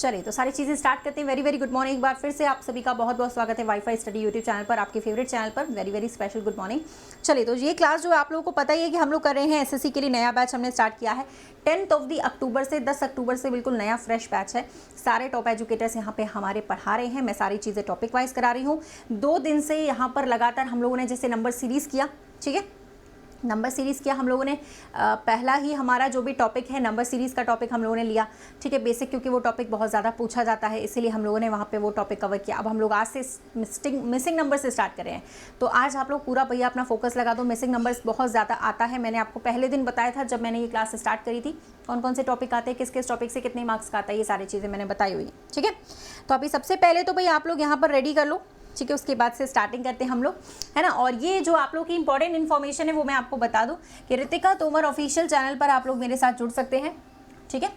चलिए तो सारी चीज़ें स्टार्ट करते हैं। Very very good morning. एक बार फिर से आप सभी का बहुत बहुत स्वागत है वाईफाई स्टडी यूट्यूब चैनल पर, आपके फेवरेट चैनल पर। Very very special good morning. चलिए तो ये क्लास जो है आप लोगों को पता ही है कि हम लोग कर रहे हैं एसएससी के लिए नया बैच हमने स्टार्ट किया है 10 अक्टूबर से 10 अक्टूबर से बिल्कुल नया फ्रेश बैच है। सारे टॉप एजुकेटर्स यहाँ पे हमारे पढ़ा रहे हैं। मैं सारी चीज़ें टॉपिक वाइज करा रही हूँ। 2 दिन से यहाँ पर लगातार हम लोगों ने जैसे नंबर सीरीज़ किया, ठीक है, नंबर सीरीज़ किया हम लोगों ने। पहला ही हमारा जो भी टॉपिक है नंबर सीरीज़ का टॉपिक हम लोगों ने लिया, ठीक है, बेसिक, क्योंकि वो टॉपिक बहुत ज़्यादा पूछा जाता है, इसीलिए हम लोगों ने वहाँ पे वो टॉपिक कवर किया। अब हम लोग आज से मिसिंग नंबर से स्टार्ट कर रहे हैं, तो आज आप लोग पूरा भैया अपना फोकस लगा दो। मिसिंग नंबर्स बहुत ज़्यादा आता है। मैंने आपको पहले दिन बताया था जब मैंने ये क्लास स्टार्ट करी थी, कौन कौन से टॉपिक आते हैं, किस किस टॉपिक से कितने मार्क्स का आता है, ये सारी चीज़ें मैंने बताई हुई है, ठीक है। तो अभी सबसे पहले तो भाई आप लोग यहाँ पर रेडी कर लो, ठीक है, उसके बाद से स्टार्टिंग करते हैं हम लोग, है ना। और ये जो आप लोग की इंपॉर्टेंट इन्फॉर्मेशन है वो मैं आपको बता दूं कि रितिका तोमर ऑफिशियल चैनल पर आप लोग मेरे साथ जुड़ सकते हैं, ठीक है।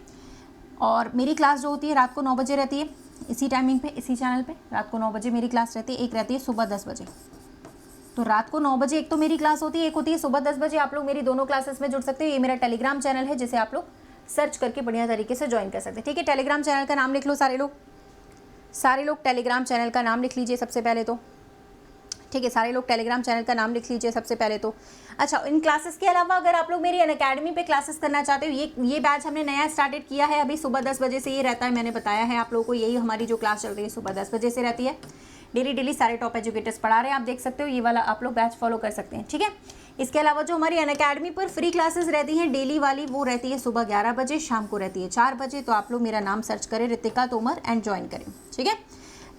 और मेरी क्लास जो होती है रात को 9 बजे रहती है, इसी टाइमिंग पे, इसी चैनल पे रात को 9 बजे मेरी क्लास रहती है। एक रहती है सुबह 10 बजे। तो रात को 9 बजे एक तो मेरी क्लास होती है, एक होती है सुबह 10 बजे। आप लोग मेरी दोनों क्लासेस में जुड़ सकते हो। ये मेरा टेलीग्राम चैनल है जिसे आप लोग सर्च करके बढ़िया तरीके से ज्वाइन कर सकते हैं, ठीक है। टेलीग्राम चैनल का नाम लिख लो सारे लोग टेलीग्राम चैनल का नाम लिख लीजिए सबसे पहले तो, ठीक है। सारे लोग टेलीग्राम चैनल का नाम लिख लीजिए सबसे पहले तो। अच्छा, इन क्लासेस के अलावा अगर आप लोग मेरी अनअकैडमी पे क्लासेस करना चाहते हो, ये बैच हमने नया स्टार्टेड किया है अभी। सुबह 10 बजे से ये रहता है, मैंने बताया है आप लोगों को, यही हमारी जो क्लास चल रही है सुबह 10 बजे से रहती है। डेली सारे टॉप एजुकेटर्स पढ़ा रहे हैं, आप देख सकते हो। ये वाला आप लोग बैच फॉलो कर सकते हैं, ठीक है। इसके अलावा जो हमारी अनअकैडमी पर फ्री क्लासेस रहती हैं डेली वाली, वो रहती है सुबह 11 बजे, शाम को रहती है 4 बजे। तो आप लोग मेरा नाम सर्च करें रितिका तोमर एंड ज्वाइन करें, ठीक है।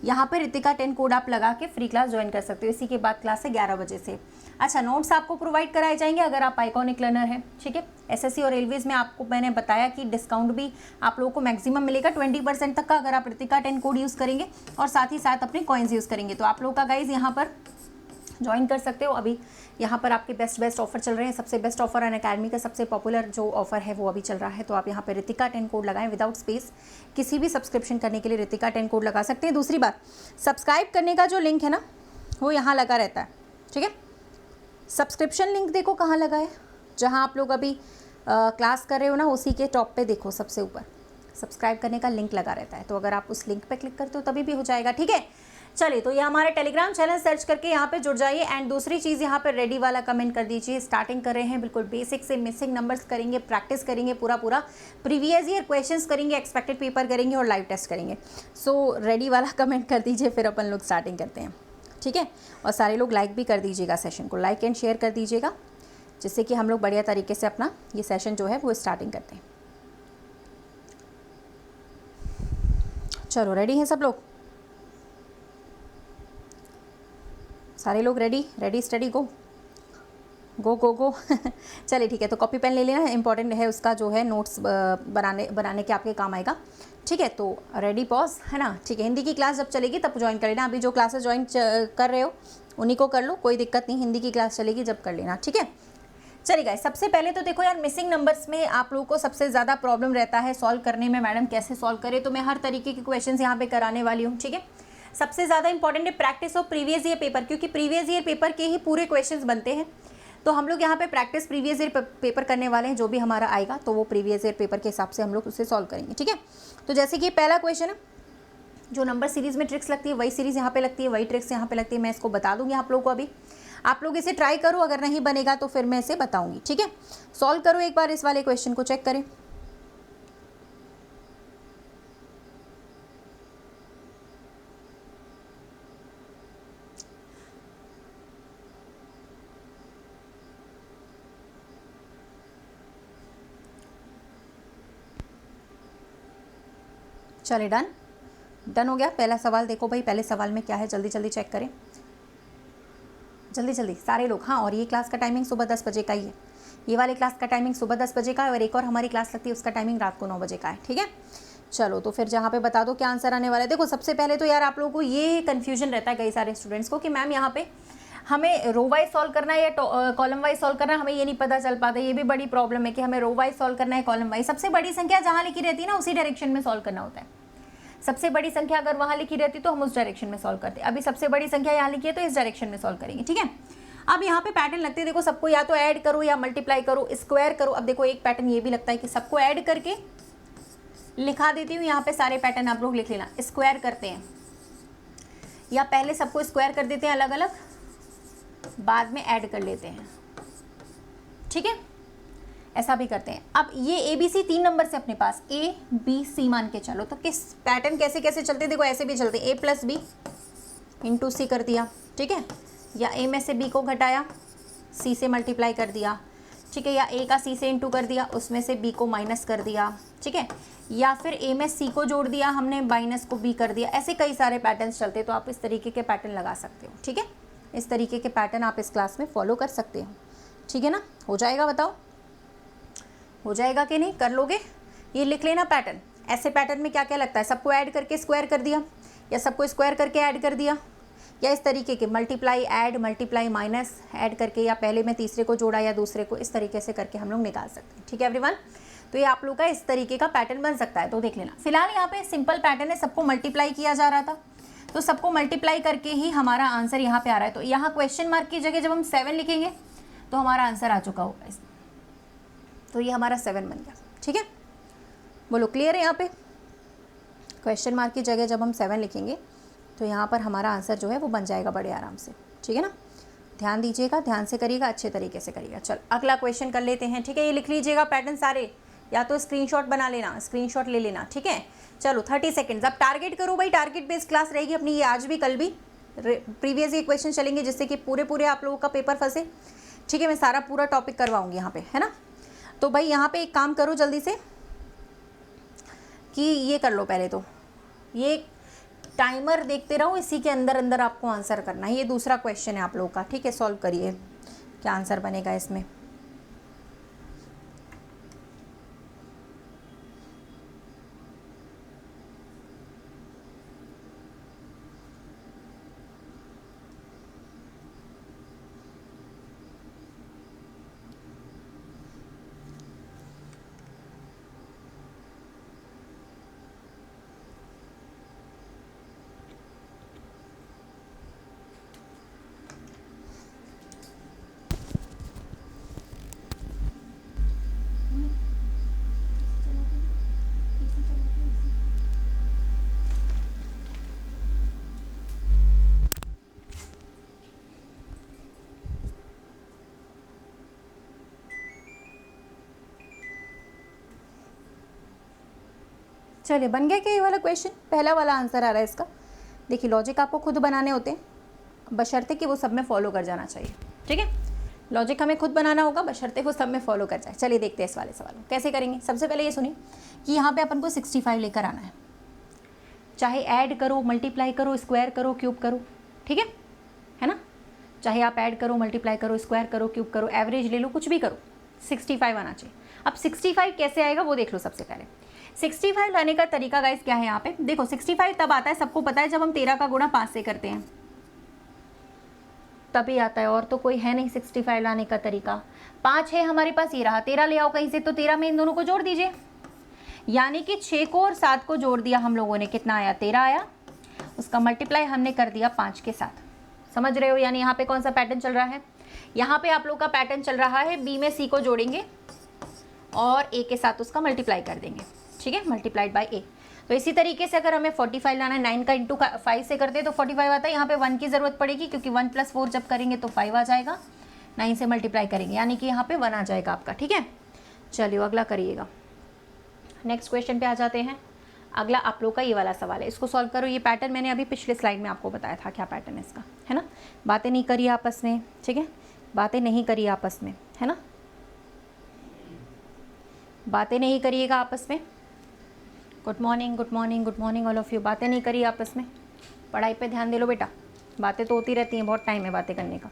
यहाँ पे रितिका 10 कोड आप लगा के फ्री क्लास ज्वाइन कर सकते हो। इसी के बाद क्लास है 11 बजे से। अच्छा, नोट्स आपको प्रोवाइड कराए जाएंगे अगर आप आइकॉनिक लर्नर हैं, ठीक है। एसएससी और रेलवेज में आपको मैंने बताया कि डिस्काउंट भी आप लोगों को मैक्सिमम मिलेगा 20% तक का, अगर आप रितिका 10 कोड यूज़ करेंगे और साथ ही साथ अपने कॉइन्स यूज़ करेंगे। तो आप लोगों का गाइज यहाँ पर ज्वाइन कर सकते हो। अभी यहाँ पर आपके बेस्ट ऑफर चल रहे हैं। सबसे बेस्ट ऑफर अनअकैडमी का सबसे पॉपुलर जो ऑफर है वो अभी चल रहा है। तो आप यहाँ पे रितिका 10 कोड लगाएं विदाउट स्पेस। किसी भी सब्सक्रिप्शन करने के लिए रितिका 10 कोड लगा सकते हैं। दूसरी बात, सब्सक्राइब करने का जो लिंक है ना वो यहाँ लगा रहता है, ठीक है। सब्सक्रिप्शन लिंक देखो कहाँ लगा है, जहाँ आप लोग अभी क्लास कर रहे हो ना, उसी के टॉप पे देखो सबसे ऊपर सब्सक्राइब करने का लिंक लगा रहता है। तो अगर आप उस लिंक पे क्लिक करते हो तभी भी हो जाएगा, ठीक है। चलिए तो ये हमारे टेलीग्राम चैनल सर्च करके यहाँ पे जुड़ जाइए। एंड दूसरी चीज़ यहाँ पे रेडी वाला कमेंट कर दीजिए। स्टार्टिंग कर रहे हैं बिल्कुल बेसिक से, मिसिंग नंबर्स करेंगे, प्रैक्टिस करेंगे, पूरा प्रीवियस ईयर क्वेश्चंस करेंगे, एक्सपेक्टेड पेपर करेंगे और लाइव टेस्ट करेंगे। सो रेडी वाला कमेंट कर दीजिए, फिर अपन लोग स्टार्टिंग करते हैं, ठीक है। और सारे लोग लाइक भी कर दीजिएगा, सेशन को लाइक एंड शेयर कर दीजिएगा, जिससे कि हम लोग बढ़िया तरीके से अपना ये सेशन जो है वो स्टार्टिंग करते हैं। चलो रेडी हैं सब लोग, सारे लोग रेडी स्टडी गो चलिए ठीक है। तो कॉपी पेन ले लेना, इंपॉर्टेंट है उसका जो है नोट्स बनाने के आपके काम आएगा, ठीक है। तो रेडी पॉज, है ना, ठीक है। हिंदी की क्लास जब चलेगी तब ज्वाइन कर लेना। अभी जो क्लासेस ज्वाइन कर रहे हो उन्हीं को कर लो, कोई दिक्कत नहीं। हिंदी की क्लास चलेगी जब कर लेना, ठीक है। चलिए गाइस, सबसे पहले तो देखो यार, मिसिंग नंबर्स में आप लोगों को सबसे ज़्यादा प्रॉब्लम रहता है सॉल्व करने में। मैडम कैसे सॉल्व करें, तो मैं हर तरीके के क्वेश्चंस यहाँ पे कराने वाली हूँ, ठीक है। सबसे ज़्यादा इंपॉर्टेंट है practice of previous year paper, क्योंकि प्रीवियस ईयर पेपर के ही पूरे क्वेश्चंस बनते हैं। तो हम लोग यहाँ पे प्रैक्टिस प्रीवियस ईयर पेपर करने वाले हैं। जो भी हमारा आएगा तो वो प्रीवियस ईयर पेपर के हिसाब से हम लोग उसे सॉल्व करेंगे, ठीक है। तो जैसे कि पहला क्वेश्चन है, जो नंबर सीरीज़ में ट्रिक्स लगती है वही सीरीज़ यहाँ पे लगती है, वही ट्रिक्स यहाँ पे लगती है। मैं इसको बता दूँगी आप लोगों को। अभी आप लोग इसे ट्राई करो, अगर नहीं बनेगा तो फिर मैं इसे बताऊँगी, ठीक है। सॉल्व करो एक बार, इस वाले क्वेश्चन को चेक करें। चलिए डन हो गया। पहला सवाल देखो भाई, पहले सवाल में क्या है, जल्दी चेक करें, जल्दी सारे लोग। हाँ, और ये क्लास का टाइमिंग सुबह 10 बजे का ही है। ये वाले क्लास का टाइमिंग सुबह 10 बजे का है, और एक और हमारी क्लास लगती है उसका टाइमिंग रात को 9 बजे का है, ठीक है। चलो तो फिर जहाँ पे बता दो क्या आंसर आने वाला है। देखो सबसे पहले तो यार आप लोगों को ये कन्फ्यूजन रहता है कई सारे स्टूडेंट्स को कि मैम यहाँ पे हमें रो वाइज सॉल्व करना है या कॉलम वाइज सॉल्व करना है, हमें ये नहीं पता चल पाता। ये भी बड़ी प्रॉब्लम है कि हमें रो वाइज सॉल्व करना है कॉलम वाइज। सबसे बड़ी संख्या जहाँ लिखी रहती है ना उसी डायरेक्शन में सॉल्व करना होता है। सबसे बड़ी संख्या अगर वहाँ लिखी रहती तो हम उस डायरेक्शन में सॉल्व करते। अभी सबसे बड़ी संख्या यहाँ लिखी है तो इस डायरेक्शन में सॉल्व करेंगे, ठीक है। अब यहाँ पे पैटर्न लगते हैं, देखो सबको या तो ऐड करो या मल्टीप्लाई करो, स्क्वायर करो। अब देखो एक पैटर्न ये भी लगता है कि सबको ऐड करके लिखा देती हूँ यहाँ पे सारे पैटर्न आप लोग लिख लेना। स्क्वायर करते हैं या पहले सबको स्क्वायर कर देते हैं अलग अलग, बाद में ऐड कर लेते हैं, ठीक है, ऐसा भी करते हैं। अब ये ABC 3 नंबर से अपने पास ABC मान के चलो, तो किस पैटर्न कैसे कैसे चलते हैं, देखो ऐसे भी चलते हैं, A+B इंटू C कर दिया, ठीक है, या A में से B को घटाया, C से मल्टीप्लाई कर दिया, ठीक है, या A का C से इंटू कर दिया, उसमें से B को माइनस कर दिया, ठीक है, या फिर A में C को जोड़ दिया हमने, माइनस को B कर दिया। ऐसे कई सारे पैटर्न्स चलते हैं, तो आप इस तरीके के पैटर्न लगा सकते हो, ठीक है, इस तरीके के पैटर्न आप इस क्लास में फॉलो कर सकते हो, ठीक है ना। हो जाएगा, बताओ हो जाएगा कि नहीं, कर लोगे? ये लिख लेना पैटर्न। ऐसे पैटर्न में क्या क्या लगता है, सबको ऐड करके स्क्वायर कर दिया, या सबको स्क्वायर करके ऐड कर दिया, या इस तरीके के multiply add, multiply minus add करके, या पहले में तीसरे को जोड़ा या दूसरे को, इस तरीके से करके हम लोग निकाल सकते हैं, ठीक है एवरीवन। तो ये आप लोग का इस तरीके का पैटर्न बन सकता है, तो देख लेना। फिलहाल यहाँ पे सिंपल पैटर्न है, सबको मल्टीप्लाई किया जा रहा था, तो सबको मल्टीप्लाई करके ही हमारा आंसर यहाँ पे आ रहा है। तो यहाँ क्वेश्चन मार्क की जगह जब हम 7 लिखेंगे तो हमारा आंसर आ चुका होगा इसमें, तो ये हमारा 7 बन गया, ठीक है, बोलो क्लियर है। यहाँ पे क्वेश्चन मार्क की जगह जब हम 7 लिखेंगे तो यहाँ पर हमारा आंसर जो है वो बन जाएगा बड़े आराम से, ठीक है ना। ध्यान दीजिएगा, ध्यान से करिएगा, अच्छे तरीके से करिएगा। चल अगला क्वेश्चन कर लेते हैं, ठीक है। ये लिख लीजिएगा पैटर्न सारे, या तो स्क्रीनशॉट बना लेना, स्क्रीनशॉट ले लेना, ठीक है। चलो 30 सेकेंड्स। अब टारगेट करो भाई, टारगेट बेस्ड क्लास रहेगी अपनी ये, आज भी कल भी प्रीवियस ये क्वेश्चन चलेंगे, जिससे कि पूरे पूरे आप लोगों का पेपर फंसे, ठीक है। मैं सारा पूरा टॉपिक करवाऊंगी यहाँ पे, है ना। तो भाई यहाँ पे एक काम करो जल्दी से कि ये कर लो पहले, तो ये टाइमर देखते रहो, इसी के अंदर अंदर आपको आंसर करना है। ये दूसरा क्वेश्चन है आप लोगों का, ठीक है। सॉल्व करिए, क्या आंसर बनेगा इसमें। चलिए बन गया क्या ये वाला क्वेश्चन, पहला वाला आंसर आ रहा है इसका। देखिए लॉजिक आपको खुद बनाने होते हैं, बशर्ते कि वो सब में फॉलो कर जाना चाहिए, ठीक है। लॉजिक हमें खुद बनाना होगा, बशर्ते वो सब में फॉलो कर जाए। चलिए देखते हैं इस वाले सवाल को कैसे करेंगे। सबसे पहले ये सुनिए कि यहाँ पे अपन को 65 लेकर आना है, चाहे ऐड करो, मल्टीप्लाई करो, स्क्वायर करो, क्यूब करो, ठीक है ना। चाहे आप ऐड करो, मल्टीप्लाई करो, स्क्वायर करो, क्यूब करो, एवरेज ले लो, कुछ भी करो, 65 आना चाहिए। अब 65 कैसे आएगा वो देख लो। सबसे पहले 65 लाने का तरीका गाइस क्या है यहाँ पे, देखो 65 तब आता है, सबको पता है, जब हम 13 का गुणा 5 से करते हैं तभी आता है, और तो कोई है नहीं 65 लाने का तरीका। 5 है हमारे पास, ये रहा, 13 ले आओ कहीं से, तो 13 में इन दोनों को जोड़ दीजिए, यानी कि 6 को और 7 को जोड़ दिया हम लोगों ने, कितना आया, 13 आया। उसका मल्टीप्लाई हमने कर दिया 5 के साथ, समझ रहे हो। यानी यहाँ पे कौन सा पैटर्न चल रहा है, यहाँ पे आप लोग का पैटर्न चल रहा है, बी में सी को जोड़ेंगे और ए के साथ उसका मल्टीप्लाई कर देंगे, ठीक है, मल्टीप्लाइड बाय ए। तो इसी तरीके से अगर हमें 45 लाना है, 9 का इंटू 5 से करते हैं तो 45 आता है। यहाँ पे 1 की ज़रूरत पड़ेगी, क्योंकि 1 + 4 जब करेंगे तो 5 आ जाएगा, 9 से मल्टीप्लाई करेंगे, यानी कि यहाँ पे 1 आ जाएगा आपका, ठीक है। चलिए अगला करिएगा, नेक्स्ट क्वेश्चन पे आ जाते हैं। अगला आप लोग का ये वाला सवाल है, इसको सॉल्व करो। ये पैटर्न मैंने अभी पिछले स्लाइड में आपको बताया था क्या पैटर्न है इसका, है ना। बातें नहीं करिए आपस में, ठीक है, बातें नहीं करिए आपस में, है ना, बातें नहीं करिएगा आपस में। Good morning, good morning, good morning all of you. बातें नहीं करिए आपस में, पढ़ाई पे ध्यान दे लो बेटा, बातें तो होती रहती हैं, बहुत टाइम है बातें करने का।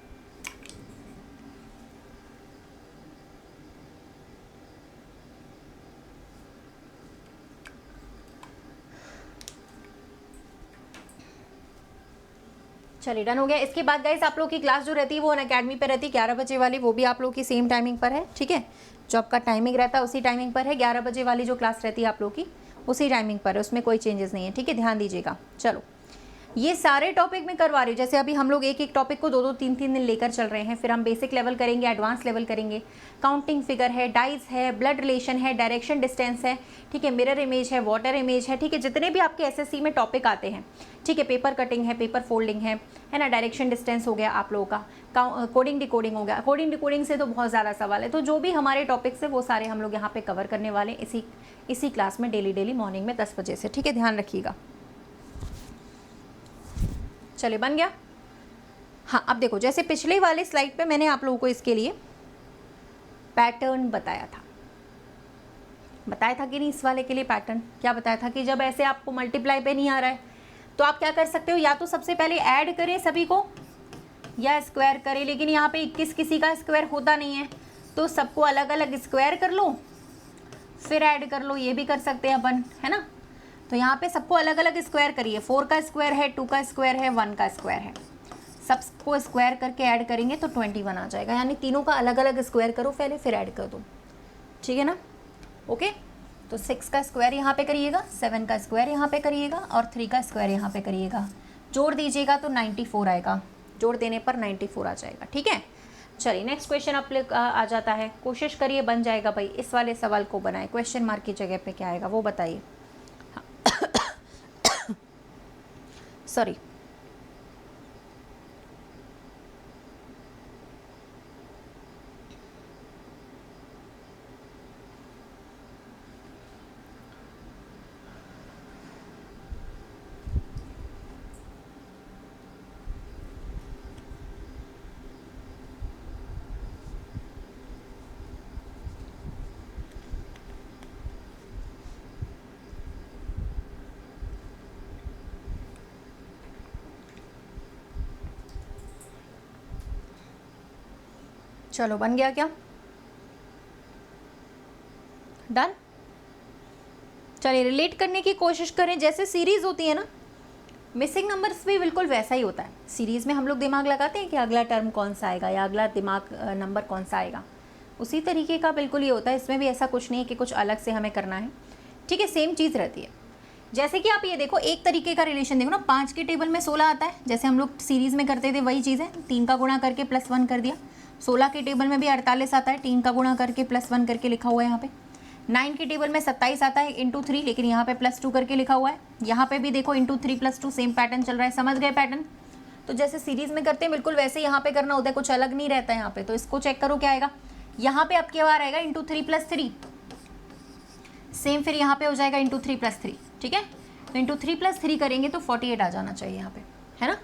चलिए डन हो गया। इसके बाद गाइस आप लोग की क्लास जो रहती है वो अनअकैडमी पे रहती है 11 बजे वाली, वो भी आप लोग की सेम टाइमिंग पर है, ठीक है। जो आपका टाइमिंग रहता है उसी टाइमिंग पर है, 11 बजे वाली जो क्लास रहती है आप लोग की उसी टाइमिंग पर है, उसमें कोई चेंजेस नहीं है, ठीक है, ध्यान दीजिएगा। चलो ये सारे टॉपिक में करवा रही हूँ। जैसे अभी हम लोग एक एक टॉपिक को 2-2 3-3 दिन लेकर चल रहे हैं, फिर हम बेसिक लेवल करेंगे, एडवांस लेवल करेंगे, काउंटिंग फिगर है, डाइज है, ब्लड रिलेशन है, डायरेक्शन डिस्टेंस है, ठीक है, मिरर इमेज है, वाटर इमेज है, ठीक है, जितने भी आपके एसएससी में टॉपिक आते हैं, ठीक है, पेपर कटिंग है, पेपर फोल्डिंग है ना, डायरेक्शन डिस्टेंस हो गया आप लोगों का, कोडिंग डिकोडिंग हो गया। कोडिंग डिकोडिंग से तो बहुत ज़्यादा सवाल है, तो जो भी हमारे टॉपिक्स है वो सारे हम लोग यहाँ पे कवर करने वाले इसी क्लास में डेली मॉर्निंग में 10 बजे से, ठीक है, ध्यान रखिएगा। चलिए बन गया। हाँ, अब देखो, जैसे पिछले वाले स्लाइड पे मैंने आप लोगों को इसके लिए पैटर्न बताया था कि नहीं, इस वाले के लिए पैटर्न क्या बताया था कि जब ऐसे आपको मल्टीप्लाई पे नहीं आ रहा है तो आप क्या कर सकते हो, या तो सबसे पहले ऐड करें सभी को या स्क्वायर करें, लेकिन यहाँ पे 21 किसी का स्क्वायर होता नहीं है तो सबको अलग अलग स्क्वायर कर लो फिर ऐड कर लो, ये भी कर सकते हैं अपन, है ना। तो यहाँ पे सबको अलग अलग स्क्वायर करिए, 4 का स्क्वायर है, 2 का स्क्वायर है, 1 का स्क्वायर है, सबको स्क्वायर करके ऐड करेंगे तो 21 आ जाएगा। यानी तीनों का अलग अलग स्क्वायर करो पहले फिर ऐड कर दो, ठीक है ना। ओके, तो 6 का स्क्वायर यहाँ पे करिएगा, 7 का स्क्वायर यहाँ पे करिएगा और 3 का स्क्वायर यहाँ पे करिएगा, जोड़ दीजिएगा तो 94 आएगा, जोड़ देने पर 94 आ जाएगा, ठीक है। चलिए नेक्स्ट क्वेश्चन आप आ जाता है, कोशिश करिए बन जाएगा भाई। इस वाले सवाल को बनाए, क्वेश्चन मार्क की जगह पे क्या आएगा वो बताइए। सॉरी, चलो बन गया क्या, डन। चलिए रिलेट करने की कोशिश करें, जैसे सीरीज होती है ना, मिसिंग नंबर्स भी बिल्कुल वैसा ही होता है। सीरीज में हम लोग दिमाग लगाते हैं कि अगला टर्म कौन सा आएगा या अगला दिमाग नंबर कौन सा आएगा, उसी तरीके का बिल्कुल ये होता है। इसमें भी ऐसा कुछ नहीं है कि कुछ अलग से हमें करना है, ठीक है, सेम चीज़ रहती है। जैसे कि आप ये देखो, एक तरीके का रिलेशन देखो ना, 5 के टेबल में 16 आता है, जैसे हम लोग सीरीज़ में करते थे वही चीज़ है, 3 का गुणा करके +1 कर दिया। 16 के टेबल में भी 48 आता है, 3 का गुणा करके +1 करके लिखा हुआ है यहाँ पे। 9 के टेबल में 27 आता है × 3, लेकिन यहाँ पे +2 करके लिखा हुआ है। यहाँ पे भी देखो × 3 + 2 सेम पैटर्न चल रहा है, समझ गए पैटर्न। तो जैसे सीरीज़ में करते हैं बिल्कुल वैसे यहाँ पे करना होता है, कुछ अलग नहीं रहता है यहाँ पे। तो इसको चेक करो क्या आएगा, यहाँ पे आपके बार आएगा × 3 + 3, सेम फिर यहाँ पे हो जाएगा × 3 + 3, ठीक है। तो × 3 + 3 करेंगे तो 48 आ जाना चाहिए यहाँ पे, है ना,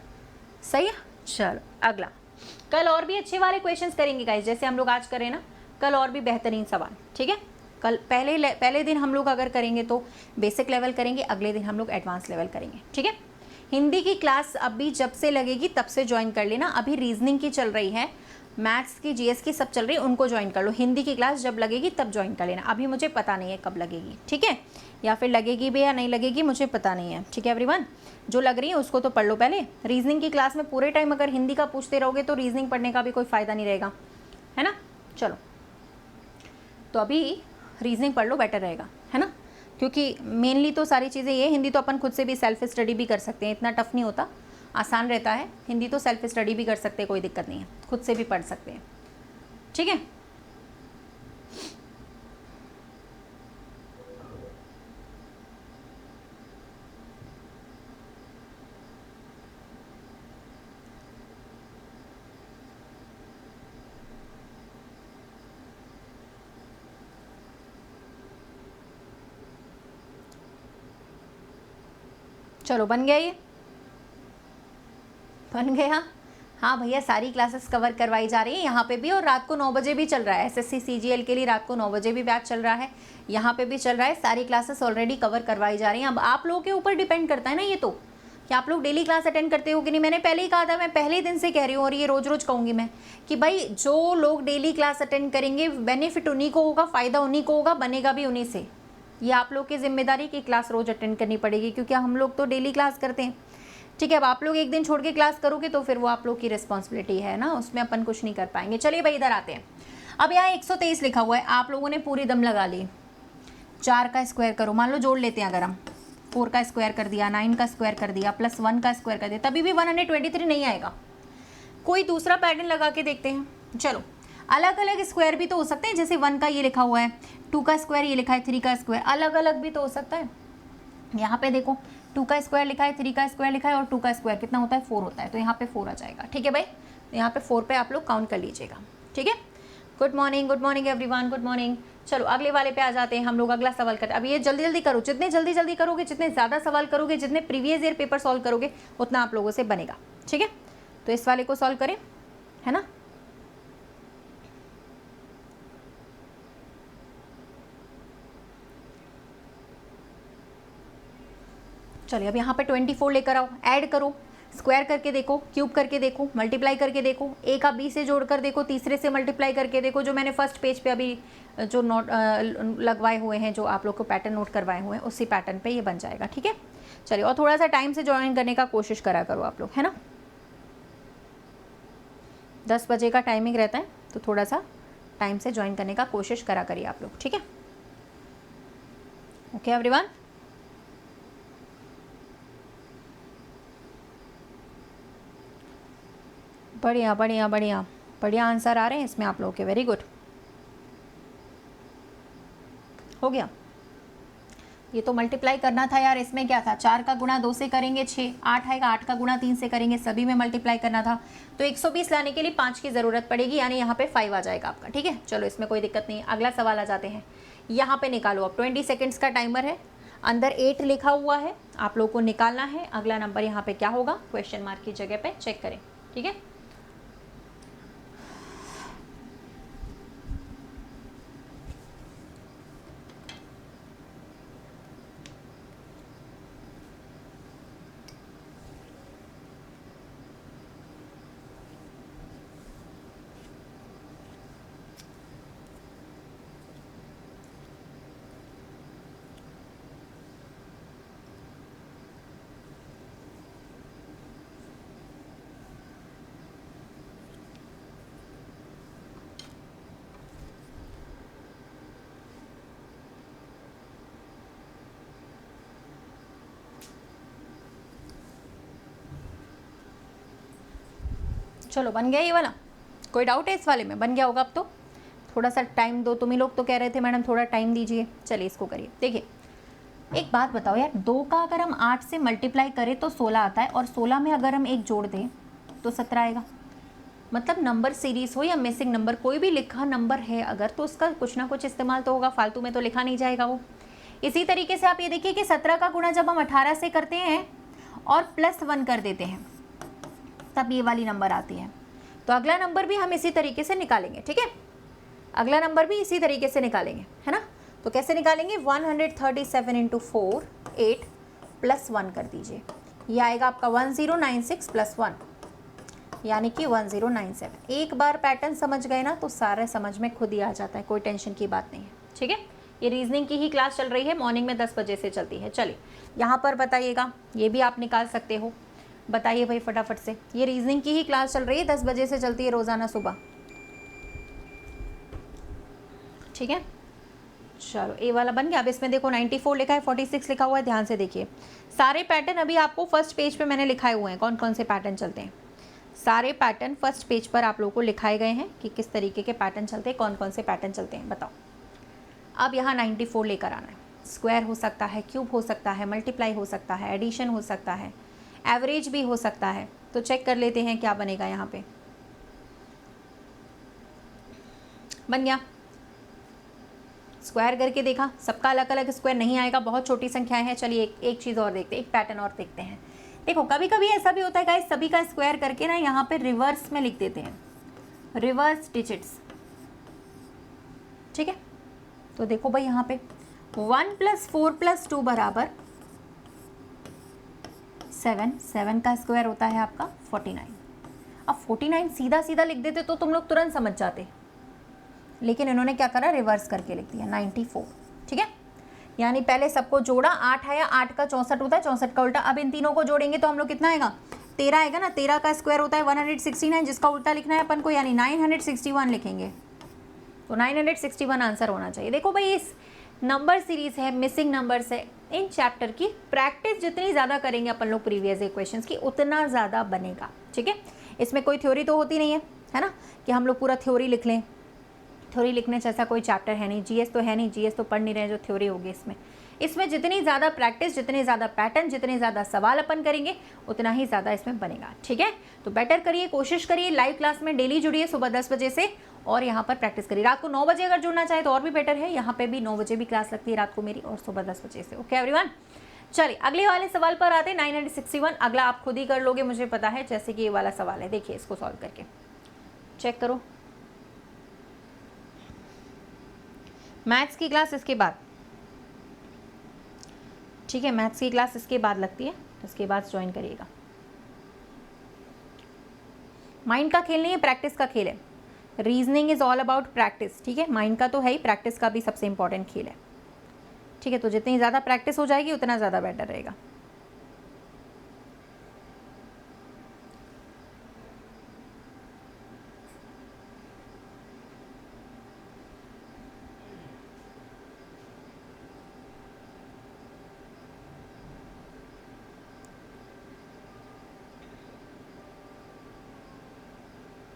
सही है। चलो अगला, कल और भी अच्छे वाले क्वेश्चंस करेंगे गाइस, जैसे हम लोग आज करें ना, कल और भी बेहतरीन सवाल, ठीक है। कल पहले दिन हम लोग अगर करेंगे तो बेसिक लेवल करेंगे, अगले दिन हम लोग एडवांस लेवल करेंगे, ठीक है। हिंदी की क्लास अभी जब से लगेगी तब से ज्वाइन कर लेना, अभी रीजनिंग की चल रही है, मैथ्स की, जीएस की सब चल रही है, उनको ज्वाइन कर लो। हिंदी की क्लास जब लगेगी तब ज्वाइन कर लेना, अभी मुझे पता नहीं है कब लगेगी, ठीक है, या फिर लगेगी भी या नहीं लगेगी मुझे पता नहीं है, ठीक है एवरीवन। जो लग रही है उसको तो पढ़ लो पहले। रीजनिंग की क्लास में पूरे टाइम अगर हिंदी का पूछते रहोगे तो रीजनिंग पढ़ने का भी कोई फ़ायदा नहीं रहेगा, है ना। चलो, तो अभी रीजनिंग पढ़ लो, बेटर रहेगा, है ना, क्योंकि मेनली तो सारी चीज़ें ये, हिंदी तो अपन खुद से भी सेल्फ स्टडी भी कर सकते हैं, इतना टफ नहीं होता, आसान रहता है। हिंदी तो सेल्फ स्टडी भी कर सकते हैं, कोई दिक्कत नहीं है, खुद से भी पढ़ सकते हैं, ठीक है। चलो बन गया, ये बन गया। हाँ भैया, सारी क्लासेस कवर करवाई जा रही है यहाँ पे भी, और रात को 9 बजे भी चल रहा है। एसएससी सीजीएल के लिए रात को 9 बजे भी बैच चल रहा है, यहाँ पे भी चल रहा है। सारी क्लासेस ऑलरेडी कवर करवाई जा रही हैं। अब आप लोगों के ऊपर डिपेंड करता है ना ये तो, कि आप लोग डेली क्लास अटेंड करते हो कि नहीं। मैंने पहले ही कहा था, मैं पहले दिन से कह रही हूँ और ये रोज़ रोज़ कहूँगी मैं, कि भाई जो लोग डेली क्लास अटेंड करेंगे बेनिफिट उन्हीं को होगा, फ़ायदा उन्हीं को होगा, बनेगा भी उन्हीं से। ये आप लोग की जिम्मेदारी की क्लास रोज़ अटेंड करनी पड़ेगी, क्योंकि हम लोग तो डेली क्लास करते हैं, ठीक है। अब आप लोग एक दिन छोड़ के क्लास करोगे तो फिर वो आप लोग की रिस्पॉन्सिबिलिटी है ना, उसमें अपन कुछ नहीं कर पाएंगे। चलिए भाई इधर आते हैं। अब यहाँ 123 लिखा हुआ है, आप लोगों ने पूरी दम लगा ली। 4 का स्क्वायर करो, मान लो जोड़ लेते हैं अगर हम 4 का स्क्वायर कर दिया, 9 का स्क्वायर कर दिया, प्लस 1 का स्क्वायर कर दिया, तभी भी 123 नहीं आएगा। कोई दूसरा पैटर्न लगा के देखते हैं। चलो, अलग अलग स्क्वायर भी तो हो सकते हैं, जैसे 1 का ये लिखा हुआ है, 2 का स्क्वायर ये लिखा है, 3 का स्क्वायर, अलग अलग भी तो हो सकता है। यहाँ पे देखो 2 का स्क्वायर लिखा है, 3 का स्क्वायर लिखा है, और 2 का स्क्वायर कितना होता है, 4 होता है, तो यहाँ पे 4 आ जाएगा। ठीक है भाई, यहाँ पे 4 पे आप लोग काउंट कर लीजिएगा। ठीक है, good morning everyone, good morning. चलो अगले वाले पे आ जाते हैं हम लोग, अगला सवाल करते हैं। अब ये जल्दी जल्दी करो, जितने जल्दी जल्दी करोगे, जितने ज़्यादा सवाल करोगे, जितने प्रीवियस ईयर पेपर सॉल्व करोगे, उतना आप लोगों से बनेगा। ठीक है, तो इस वाले को सॉल्व करें, है ना। चलिए अब यहाँ पे 24 लेकर आओ, ऐड करो, स्क्वायर करके देखो, क्यूब करके देखो, मल्टीप्लाई करके देखो, ए का बी से जोड़कर देखो, तीसरे से मल्टीप्लाई करके देखो, जो मैंने फर्स्ट पेज पे अभी जो नोट लगवाए हुए हैं, जो आप लोग को पैटर्न नोट करवाए हुए हैं, उसी पैटर्न पे ये बन जाएगा। ठीक है, चलिए, और थोड़ा सा टाइम से ज्वाइन करने का कोशिश करा करो आप लोग, है ना। 10 बजे का टाइमिंग रहता है, तो थोड़ा सा टाइम से ज्वाइन करने का कोशिश करा करिए आप लोग। ठीक है, ओके एवरीवन। बढ़िया बढ़िया बढ़िया बढ़िया आंसर आ रहे हैं इसमें आप लोगों के, वेरी गुड, हो गया। ये तो मल्टीप्लाई करना था यार, इसमें क्या था, 4 का गुणा 2 से करेंगे 6, 8 आएगा, 8 का गुणा 3 से करेंगे, सभी में मल्टीप्लाई करना था, तो 120 लाने के लिए 5 की ज़रूरत पड़ेगी, यानी यहाँ पे 5 आ जाएगा आपका। ठीक है, चलो इसमें कोई दिक्कत नहीं है। अगला सवाल आ जाते हैं, यहाँ पे निकालो। अब 20 सेकेंड्स का टाइमर है, अंदर 8 लिखा हुआ है, आप लोग को निकालना है। अगला नंबर यहाँ पे क्या होगा, क्वेश्चन मार्क की जगह पे चेक करें। ठीक है, चलो बन गया ये वाला, कोई डाउट है इस वाले में, बन गया होगा। अब तो थोड़ा सा टाइम दो, तुम ही लोग तो कह रहे थे मैडम थोड़ा टाइम दीजिए। चलिए इसको करिए। देखिए एक बात बताओ यार, 2 का अगर हम 8 से मल्टीप्लाई करें तो 16 आता है, और 16 में अगर हम 1 जोड़ दें तो 17 आएगा। मतलब नंबर सीरीज हो या मिसिंग नंबर, कोई भी लिखा नंबर है अगर, तो उसका कुछ ना कुछ इस्तेमाल तो होगा, फालतू में तो लिखा नहीं जाएगा वो। इसी तरीके से आप ये देखिए कि 17 का गुणा जब हम 18 से करते हैं और +1 कर देते हैं, तब ये वाली नंबर आती है। तो अगला नंबर भी हम इसी तरीके से निकालेंगे। ठीक है, अगला नंबर भी इसी तरीके से निकालेंगे, है ना। तो कैसे निकालेंगे, 137 इंटू 4, 8 + 1 कर दीजिए, ये आएगा आपका 1096 + 1, यानी कि 1097। एक बार पैटर्न समझ गए ना तो सारे समझ में खुद ही आ जाता है, कोई टेंशन की बात नहीं है। ठीक है, ये रीजनिंग की ही क्लास चल रही है, मॉर्निंग में 10 बजे से चलती है। चलिए यहाँ पर बताइएगा, ये भी आप निकाल सकते हो, बताइए भाई फटाफट से। ये रीजनिंग की ही क्लास चल रही है, 10 बजे से चलती है रोज़ाना सुबह। ठीक है, चलो ए वाला बन गया। अब इसमें देखो 94 लिखा है, 46 लिखा हुआ है, ध्यान से देखिए। सारे पैटर्न अभी आपको फर्स्ट पेज पे मैंने लिखाए हुए हैं, कौन कौन से पैटर्न चलते हैं। सारे पैटर्न फर्स्ट पेज पर आप लोगों को लिखाए गए हैं कि किस तरीके के पैटर्न चलते हैं, कौन कौन से पैटर्न चलते हैं, बताओ। अब यहाँ 94 लेकर आना है, स्क्वायर हो सकता है, क्यूब हो सकता है, मल्टीप्लाई हो सकता है, एडिशन हो सकता है, एवरेज भी हो सकता है। तो चेक कर लेते हैं क्या बनेगा। यहाँ पे बन गया, स्क्वायर करके देखा, सबका अलग अलग स्क्वायर नहीं आएगा, बहुत छोटी संख्याएं हैं। चलिए एक चीज़ और देखते हैं, एक पैटर्न और देखते हैं। देखो कभी कभी ऐसा भी होता है गाइस, सभी का स्क्वायर करके ना यहाँ पे रिवर्स में लिख देते हैं, रिवर्स डिजिट्स। ठीक है, तो देखो भाई यहाँ पे 1 + 4 + 2 बराबर 7, 7 का स्क्वायर होता है आपका 49। अब 49 सीधा सीधा लिख देते तो तुम लोग तुरंत समझ जाते, लेकिन इन्होंने क्या करा, रिवर्स करके लिख दिया 94। ठीक है, यानी पहले सबको जोड़ा, 8 आया, 8 का 64 होता है, 64 का उल्टा। अब इन तीनों को जोड़ेंगे तो हम लोग कितना आएगा, 13 आएगा ना। 13 का स्क्वायर होता है 169, जिसका उल्टा लिखना है अपन को, यानी 961 लिखेंगे। तो 961 आंसर होना चाहिए। देखो भाई इस नंबर सीरीज है, मिसिंग नंबर से इन चैप्टर की प्रैक्टिस जितनी ज़्यादा करेंगे अपन लोग प्रीवियस क्वेश्चंस की, उतना ज़्यादा बनेगा। ठीक है, इसमें कोई थ्योरी तो होती नहीं है ना, कि हम लोग पूरा थ्योरी लिख लें। थ्योरी लिखने जैसा कोई चैप्टर है नहीं, जीएस तो है नहीं, जीएस तो पढ़ नहीं रहे जो थ्योरी होगी इसमें जितनी ज़्यादा प्रैक्टिस, जितने ज़्यादा पैटर्न, जितने ज़्यादा सवाल अपन करेंगे, उतना ही ज़्यादा इसमें बनेगा। ठीक है, तो बेटर करिए, कोशिश करिए, लाइव क्लास में डेली जुड़िए सुबह 10 बजे से, और यहाँ पर प्रैक्टिस करिए। रात को 9 बजे अगर जुड़ना चाहे तो और भी बेटर है, यहाँ पे भी 9 बजे भी क्लास लगती है रात को मेरी, और सुबह 10 बजे से। ओके एवरीवन, चलिए अगले वाले सवाल पर आते हैं। 961 अगला आप खुद ही कर लोगे मुझे पता है, जैसे कि ये वाला सवाल है, देखिए इसको सॉल्व करके चेक करो। मैथ्स की क्लास इसके बाद, ठीक है, मैथ्स की क्लास इसके बाद लगती है, इसके बाद ज्वाइन करिएगा। माइंड का खेल नहीं है, प्रैक्टिस का खेल है। Reasoning is all about practice. ठीक है, माइंड का तो है ही, प्रैक्टिस का भी सबसे इंपॉर्टेंट खेल है। ठीक है, तो जितनी ज़्यादा प्रैक्टिस हो जाएगी उतना ज़्यादा बेटर रहेगा।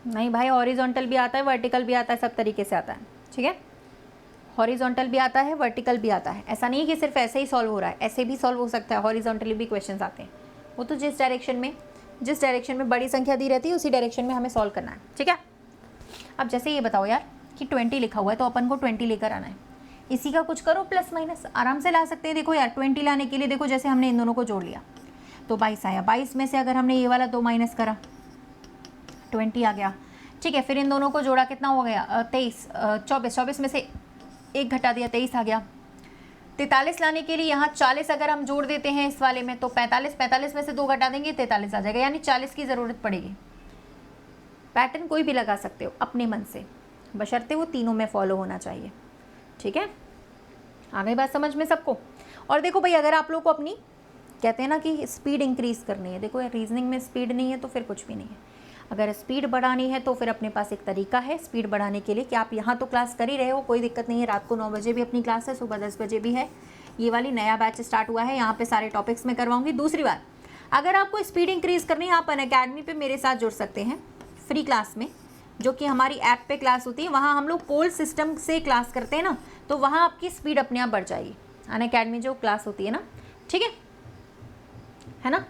नहीं भाई, हॉरिजॉन्टल भी आता है, वर्टिकल भी आता है, सब तरीके से आता है। ठीक है, हॉरिजॉन्टल भी आता है, वर्टिकल भी आता है। ऐसा नहीं है कि सिर्फ ऐसे ही सॉल्व हो रहा है, ऐसे भी सॉल्व हो सकता है, हॉरिजॉन्टली भी क्वेश्चंस आते हैं। वो तो जिस डायरेक्शन में बड़ी संख्या दी रहती है उसी डायरेक्शन में हमें सॉल्व करना है। ठीक है, अब जैसे ये बताओ यार कि 20 लिखा हुआ है, तो अपन को 20 लेकर आना है। इसी का कुछ करो, प्लस माइनस आराम से ला सकते हैं। देखो यार 20 लाने के लिए देखो, जैसे हमने इन दोनों को जोड़ लिया तो 22 आया, 22 में से अगर हमने ये वाला 2 माइनस करा 20 आ गया। ठीक है, फिर इन दोनों को जोड़ा, कितना हो गया 23, 24 में से 1 घटा दिया, 23 आ गया। 43 लाने के लिए यहाँ 40 अगर हम जोड़ देते हैं इस वाले में तो 45 में से 2 घटा देंगे 43 आ जाएगा, यानी 40 की ज़रूरत पड़ेगी। पैटर्न कोई भी लगा सकते हो अपने मन से, बशर्ते वो तीनों में फॉलो होना चाहिए। ठीक है, आ गई बात समझ में सबको। और देखो भाई, अगर आप लोग को अपनी कहते हैं ना कि स्पीड इंक्रीज़ करनी है, देखो रीजनिंग में स्पीड नहीं है तो फिर कुछ भी नहीं है। अगर स्पीड बढ़ानी है तो फिर अपने पास एक तरीका है स्पीड बढ़ाने के लिए, कि आप यहाँ तो क्लास कर ही रहे हो, कोई दिक्कत नहीं है। रात को 9 बजे भी अपनी क्लास है, सुबह 10 बजे भी है। ये वाली नया बैच स्टार्ट हुआ है, यहाँ पे सारे टॉपिक्स में करवाऊंगी। दूसरी बात, अगर आपको स्पीड इंक्रीज़ करनी है, आप अनअकैडमी पे मेरे साथ जुड़ सकते हैं फ्री क्लास में, जो कि हमारी ऐप पे क्लास होती है। वहाँ हम लोग पोल सिस्टम से क्लास करते हैं ना, तो वहाँ आपकी स्पीड अपने आप बढ़ जाएगी। अनअकैडमी जो क्लास होती है ना, ठीक है ना।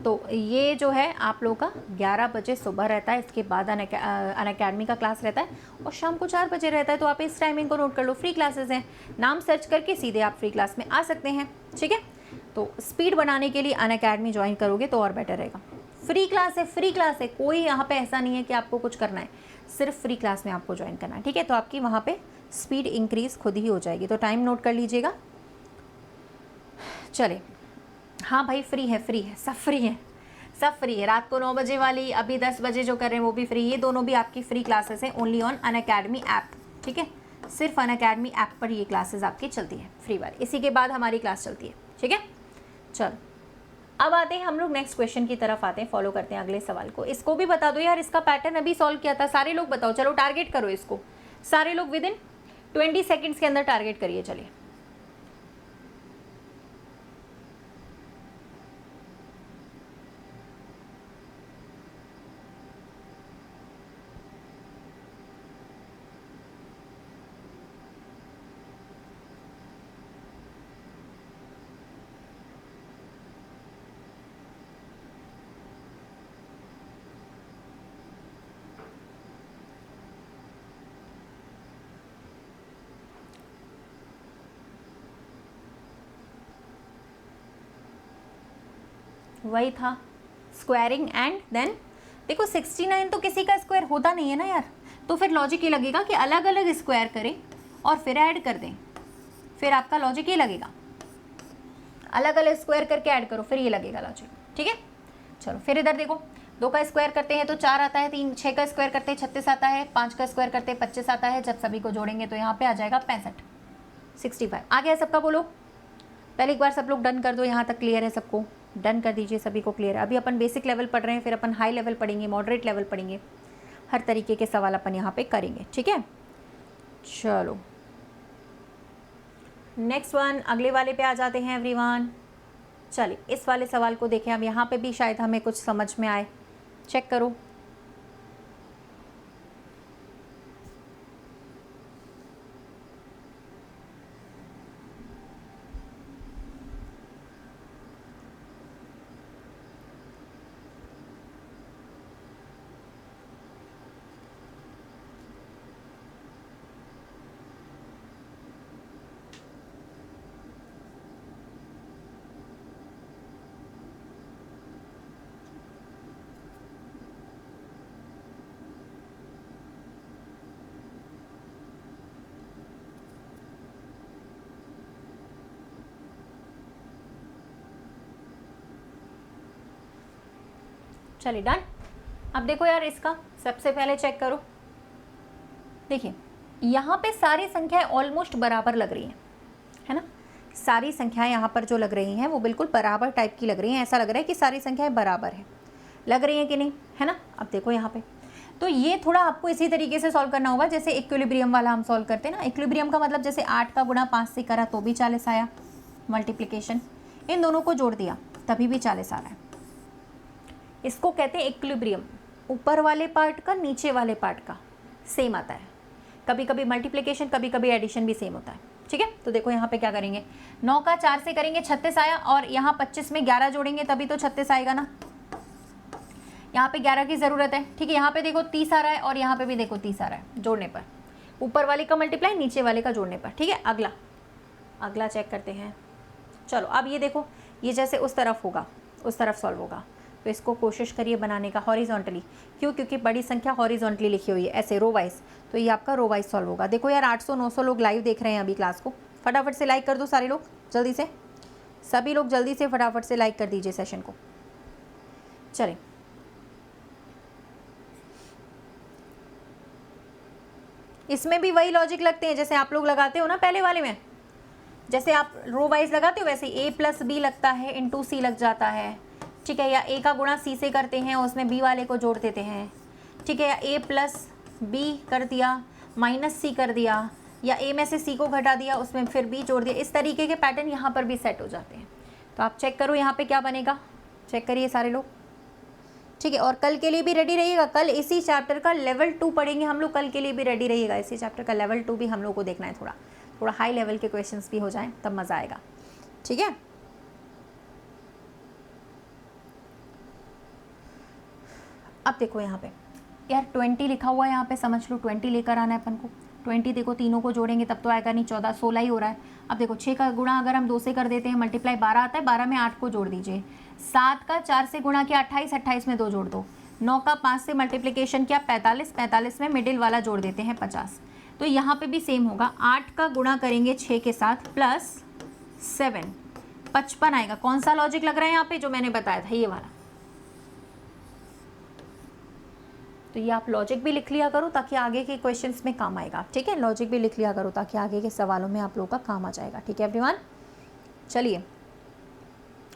तो ये जो है आप लोगों का 11 बजे सुबह रहता है, इसके बाद अनअकैडमी का क्लास रहता है, और शाम को 4 बजे रहता है। तो आप इस टाइमिंग को नोट कर लो, फ्री क्लासेस हैं, नाम सर्च करके सीधे आप फ्री क्लास में आ सकते हैं। ठीक है, तो स्पीड बढ़ाने के लिए अनअकैडमी ज्वाइन करोगे तो और बेटर रहेगा। फ्री क्लास है, फ्री क्लास है, कोई यहाँ पे ऐसा नहीं है कि आपको कुछ करना है, सिर्फ फ्री क्लास में आपको ज्वाइन करना है। ठीक है, तो आपकी वहाँ पे स्पीड इंक्रीज़ खुद ही हो जाएगी। तो टाइम नोट कर लीजिएगा। चले, हाँ भाई फ्री है, फ्री है, सब फ्री है, सब फ्री है। रात को 9 बजे वाली, अभी 10 बजे जो कर रहे हैं वो भी फ्री। ये दोनों भी आपकी फ्री क्लासेस हैं, ओनली ऑन अनअकैडमी ऐप। ठीक है, सिर्फ अनअकैडमी ऐप पर ये क्लासेस आपकी चलती है फ्री वाली, इसी के बाद हमारी क्लास चलती है। ठीक है, चलो अब आते हैं हम लोग नेक्स्ट क्वेश्चन की तरफ आते हैं, फॉलो करते हैं अगले सवाल को। इसको भी बता दो यार, इसका पैटर्न अभी सॉल्व किया था, सारे लोग बताओ। चलो टारगेट करो इसको, सारे लोग विद इन 20 सेकेंड्स के अंदर टारगेट करिए। चलिए वही था स्क्वायरिंग एंड देन देखो 69 तो किसी का स्क्वायर होता नहीं है ना यार, तो फिर लॉजिक ये लगेगा कि अलग अलग स्क्वायर करें और फिर ऐड कर दें। फिर आपका लॉजिक ये लगेगा, अलग अलग स्क्वायर करके ऐड करो, फिर ये लगेगा लॉजिक। ठीक है, चलो फिर इधर देखो, 2 का स्क्वायर करते हैं तो 4 आता है, 6 का स्क्वायर करते हैं 36 आता है, 5 का स्क्वायर करते हैं 25 आता है। जब सभी को जोड़ेंगे तो यहाँ पे आ जाएगा 65, 65 आ गया सबका। बोलो पहले एक बार सब लोग डन कर दो, यहाँ तक क्लियर है सबको, डन कर दीजिए, सभी को क्लियर है। अभी अपन बेसिक लेवल पढ़ रहे हैं, फिर अपन हाई लेवल पढ़ेंगे, मॉडरेट लेवल पढ़ेंगे, हर तरीके के सवाल अपन यहाँ पे करेंगे। ठीक है, चलो नेक्स्ट वन, अगले वाले पे आ जाते हैं एवरीवन। चलिए इस वाले सवाल को देखें, अब यहाँ पे भी शायद हमें कुछ समझ में आए, चेक करो। चलिए डन। अब देखो यार, इसका सबसे पहले चेक करो। देखिए यहाँ पे सारी संख्याएं ऑलमोस्ट बराबर लग रही हैं, है ना। सारी संख्याएं यहाँ पर जो लग रही हैं वो बिल्कुल बराबर टाइप की लग रही हैं। ऐसा लग रहा है कि सारी संख्याएं बराबर है, लग रही हैं कि नहीं, है ना। अब देखो यहाँ पे तो ये थोड़ा आपको इसी तरीके से सॉल्व करना होगा जैसे इक्विलिब्रियम वाला हम सॉल्व करते हैं ना। इक्विलिब्रियम का मतलब जैसे 8 का गुणा 5 से करा तो भी 40 आया, मल्टीप्लिकेशन, इन दोनों को जोड़ दिया तभी भी 40 आ रहा है। इसको कहते हैं इक्विलिब्रियम। ऊपर वाले पार्ट का नीचे वाले पार्ट का सेम आता है, कभी कभी मल्टीप्लिकेशन कभी कभी एडिशन भी सेम होता है, ठीक है। तो देखो यहाँ पे क्या करेंगे, 9 का 4 से करेंगे 36 आया, और यहाँ 25 में 11 जोड़ेंगे तभी तो 36 आएगा ना। यहाँ पे 11 की ज़रूरत है, ठीक है। यहाँ पे देखो 30 आ रहा है और यहाँ पे भी देखो 30 आ रहा है जोड़ने पर, ऊपर वाले का मल्टीप्लाई नीचे वाले का जोड़ने पर, ठीक है। अगला चेक करते हैं। चलो अब ये देखो, ये जैसे उस तरफ होगा उस तरफ सॉल्व होगा, तो इसको कोशिश करिए बनाने का हॉरिजॉन्टली। क्यों? क्योंकि बड़ी संख्या हॉरिजॉन्टली लिखी हुई है ऐसे रो वाइज, तो ये आपका रो वाइज सॉल्व होगा। देखो यार 800-900 लोग लाइव देख रहे हैं अभी क्लास को, फटाफट से लाइक कर दो सारे लोग, जल्दी से सभी लोग जल्दी से फटाफट से लाइक कर दीजिए सेशन को। चलें इसमें भी वही लॉजिक लगते हैं जैसे आप लोग लगाते हो ना पहले वाले में, जैसे आप रो वाइज लगाते हो वैसे a प्लस बी लगता है इंटू सी लग जाता है, ठीक है। या a का गुणा c से करते हैं उसमें b वाले को जोड़ देते हैं, ठीक है। या a प्लस बी कर दिया माइनस सी कर दिया, या a में से c को घटा दिया उसमें फिर b जोड़ दिया। इस तरीके के पैटर्न यहाँ पर भी सेट हो जाते हैं। तो आप चेक करो यहाँ पे क्या बनेगा, चेक करिए सारे लोग, ठीक है। और कल के लिए भी रेडी रहिएगा, कल इसी चैप्टर का लेवल 2 पढ़ेंगे हम लोग, कल के लिए भी रेडी रहिएगा। इसी चैप्टर का लेवल 2 भी हम लोग को देखना है, थोड़ा हाई लेवल के क्वेश्चंस भी हो जाएं तब मज़ा आएगा, ठीक है। अब देखो यहाँ पे यार 20 लिखा हुआ है, यहाँ पे समझ लो 20 लेकर आना है अपन को। 20 देखो तीनों को जोड़ेंगे तब तो आएगा नहीं, 14 16 ही हो रहा है। अब देखो 6 का गुणा अगर हम 2 से कर देते हैं मल्टीप्लाई 12 आता है, 12 में 8 को जोड़ दीजिए। 7 का 4 से गुणा किया 28, 28 में 2 जोड़ दो। 9 का 5 से मल्टीप्लिकेशन किया 45, 45 में मिडिल वाला जोड़ देते हैं 50। तो यहाँ पे भी सेम होगा, 8 का गुणा करेंगे 6 के साथ प्लस 7, 55 आएगा। कौन सा लॉजिक लग रहा है यहाँ पे जो मैंने बताया था ये वाला। तो ये आप लॉजिक भी लिख लिया करो ताकि आगे के क्वेश्चंस में काम आएगा, ठीक है। लॉजिक भी लिख लिया करो ताकि आगे के सवालों में आप लोगों का काम आ जाएगा, ठीक है एवरीवन। चलिए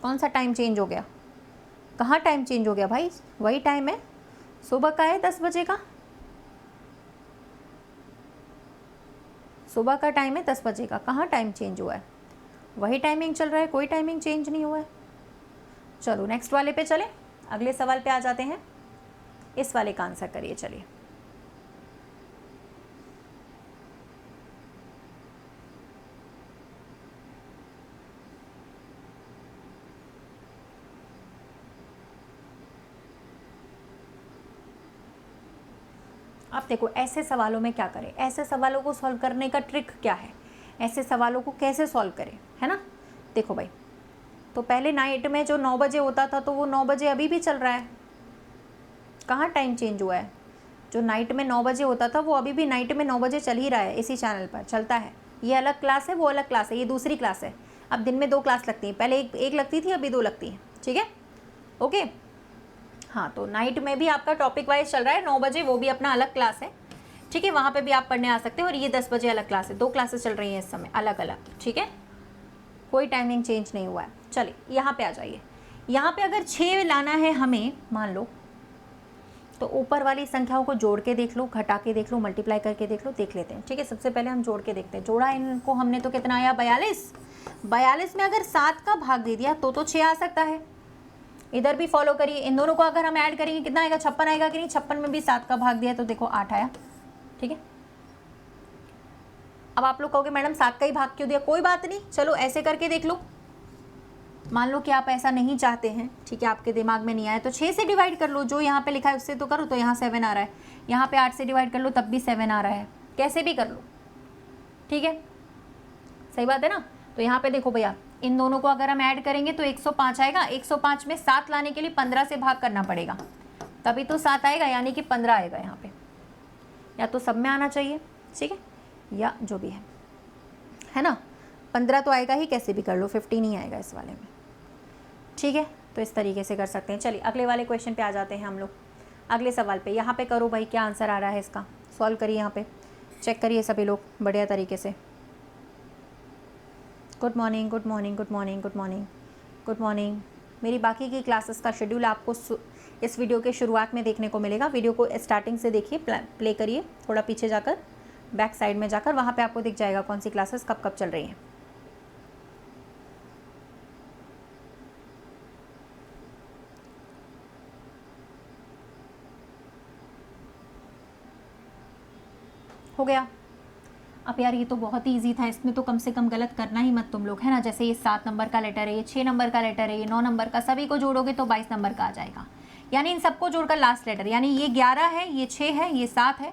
कौन सा टाइम चेंज हो गया, कहाँ टाइम चेंज हो गया भाई, वही टाइम है सुबह का है 10 बजे का, सुबह का टाइम है 10 बजे का, कहाँ टाइम चेंज हुआ है, वही टाइमिंग चल रहा है, कोई टाइमिंग चेंज नहीं हुआ है। चलो नेक्स्ट वाले पे चले, अगले सवाल पे आ जाते हैं। इस वाले का आंसर करिए। चलिए अब देखो ऐसे सवालों में क्या करें, ऐसे सवालों को सॉल्व करने का ट्रिक क्या है, ऐसे सवालों को कैसे सॉल्व करें, है ना। देखो भाई, तो पहले नाइट में जो 9 बजे होता था तो वो 9 बजे अभी भी चल रहा है, कहाँ टाइम चेंज हुआ है। जो नाइट में 9 बजे होता था वो अभी भी नाइट में 9 बजे चल ही रहा है, इसी चैनल पर चलता है। ये अलग क्लास है, वो अलग क्लास है, ये दूसरी क्लास है। अब दिन में 2 क्लास लगती हैं, पहले एक लगती थी, अभी 2 लगती हैं, ठीक है ओके। हाँ तो नाइट में भी आपका टॉपिक वाइज चल रहा है, 9 बजे वो भी अपना अलग क्लास है, ठीक है, वहाँ पे भी आप पढ़ने आ सकते हो। और ये 10 बजे अलग क्लास है, 2 क्लासेस चल रही हैं इस समय अलग अलग, ठीक है, कोई टाइमिंग चेंज नहीं हुआ है। चलिए यहाँ पे आ जाइए। यहाँ पे अगर 6 लाना है हमें, मान लो तो ऊपर वाली संख्याओं को जोड़ के देख लो, घटा के देख लो, मल्टीप्लाई करके देख लो, देख लेते हैं। ठीक है, सबसे पहले हम जोड़ के देखते हैं। जोड़ा इनको हमने तो कितना आया 42। 42 में अगर 7 का भाग दे दिया तो 6 आ सकता है। इधर भी फॉलो करिए, इन दोनों को अगर हम ऐड करेंगे कितना आएगा 56 आएगा कि नहीं। 56 में भी 7 का भाग दिया तो देखो 8 आया। ठीक है, अब आप लोग कहोगे मैडम 7 का ही भाग क्यों दिया, कोई बात नहीं, चलो ऐसे करके देख लो। मान लो कि आप ऐसा नहीं चाहते हैं, ठीक है, आपके दिमाग में नहीं आया तो 6 से डिवाइड कर लो, जो यहाँ पे लिखा है उससे तो करो, तो यहाँ 7 आ रहा है। यहाँ पे 8 से डिवाइड कर लो तब भी 7 आ रहा है, कैसे भी कर लो। ठीक है, सही बात है ना। तो यहाँ पे देखो भैया, इन दोनों को अगर हम ऐड करेंगे तो 105 आएगा। 105 में 7 लाने के लिए 15 से भाग करना पड़ेगा, तभी तो 7 आएगा, यानी कि 15 आएगा यहाँ पे। या तो सब में आना चाहिए, ठीक है, या जो भी है ना। 15 तो आएगा ही, कैसे भी कर लो, 15 ही आएगा इस वाले में। ठीक है, तो इस तरीके से कर सकते हैं। चलिए अगले वाले क्वेश्चन पे आ जाते हैं हम लोग। अगले सवाल पे यहाँ पे करो भाई, क्या आंसर आ रहा है इसका, सॉल्व करिए। यहाँ पे चेक करिए सभी लोग बढ़िया तरीके से। Good morning, good morning, good morning, good morning, good morning. मेरी बाकी की क्लासेस का शेड्यूल आपको इस वीडियो के शुरुआत में देखने को मिलेगा। वीडियो को स्टार्टिंग से देखिए, प्ले करिए, थोड़ा पीछे जाकर बैक साइड में जाकर, वहाँ पे आपको दिख जाएगा कौन सी क्लासेस कब कब चल रही हैं। हो गया। अब यार ये तो बहुत ही ईजी था, इसमें तो कम से कम गलत करना ही मत तुम लोग, है ना। जैसे ये 7 नंबर का लेटर है, ये 6 नंबर का लेटर है, ये 9 नंबर का, सभी को जोड़ोगे तो 22 नंबर का आ जाएगा। यानी इन सबको जोड़कर लास्ट लेटर, यानी ये 11 है, ये 6 है, ये 7 है,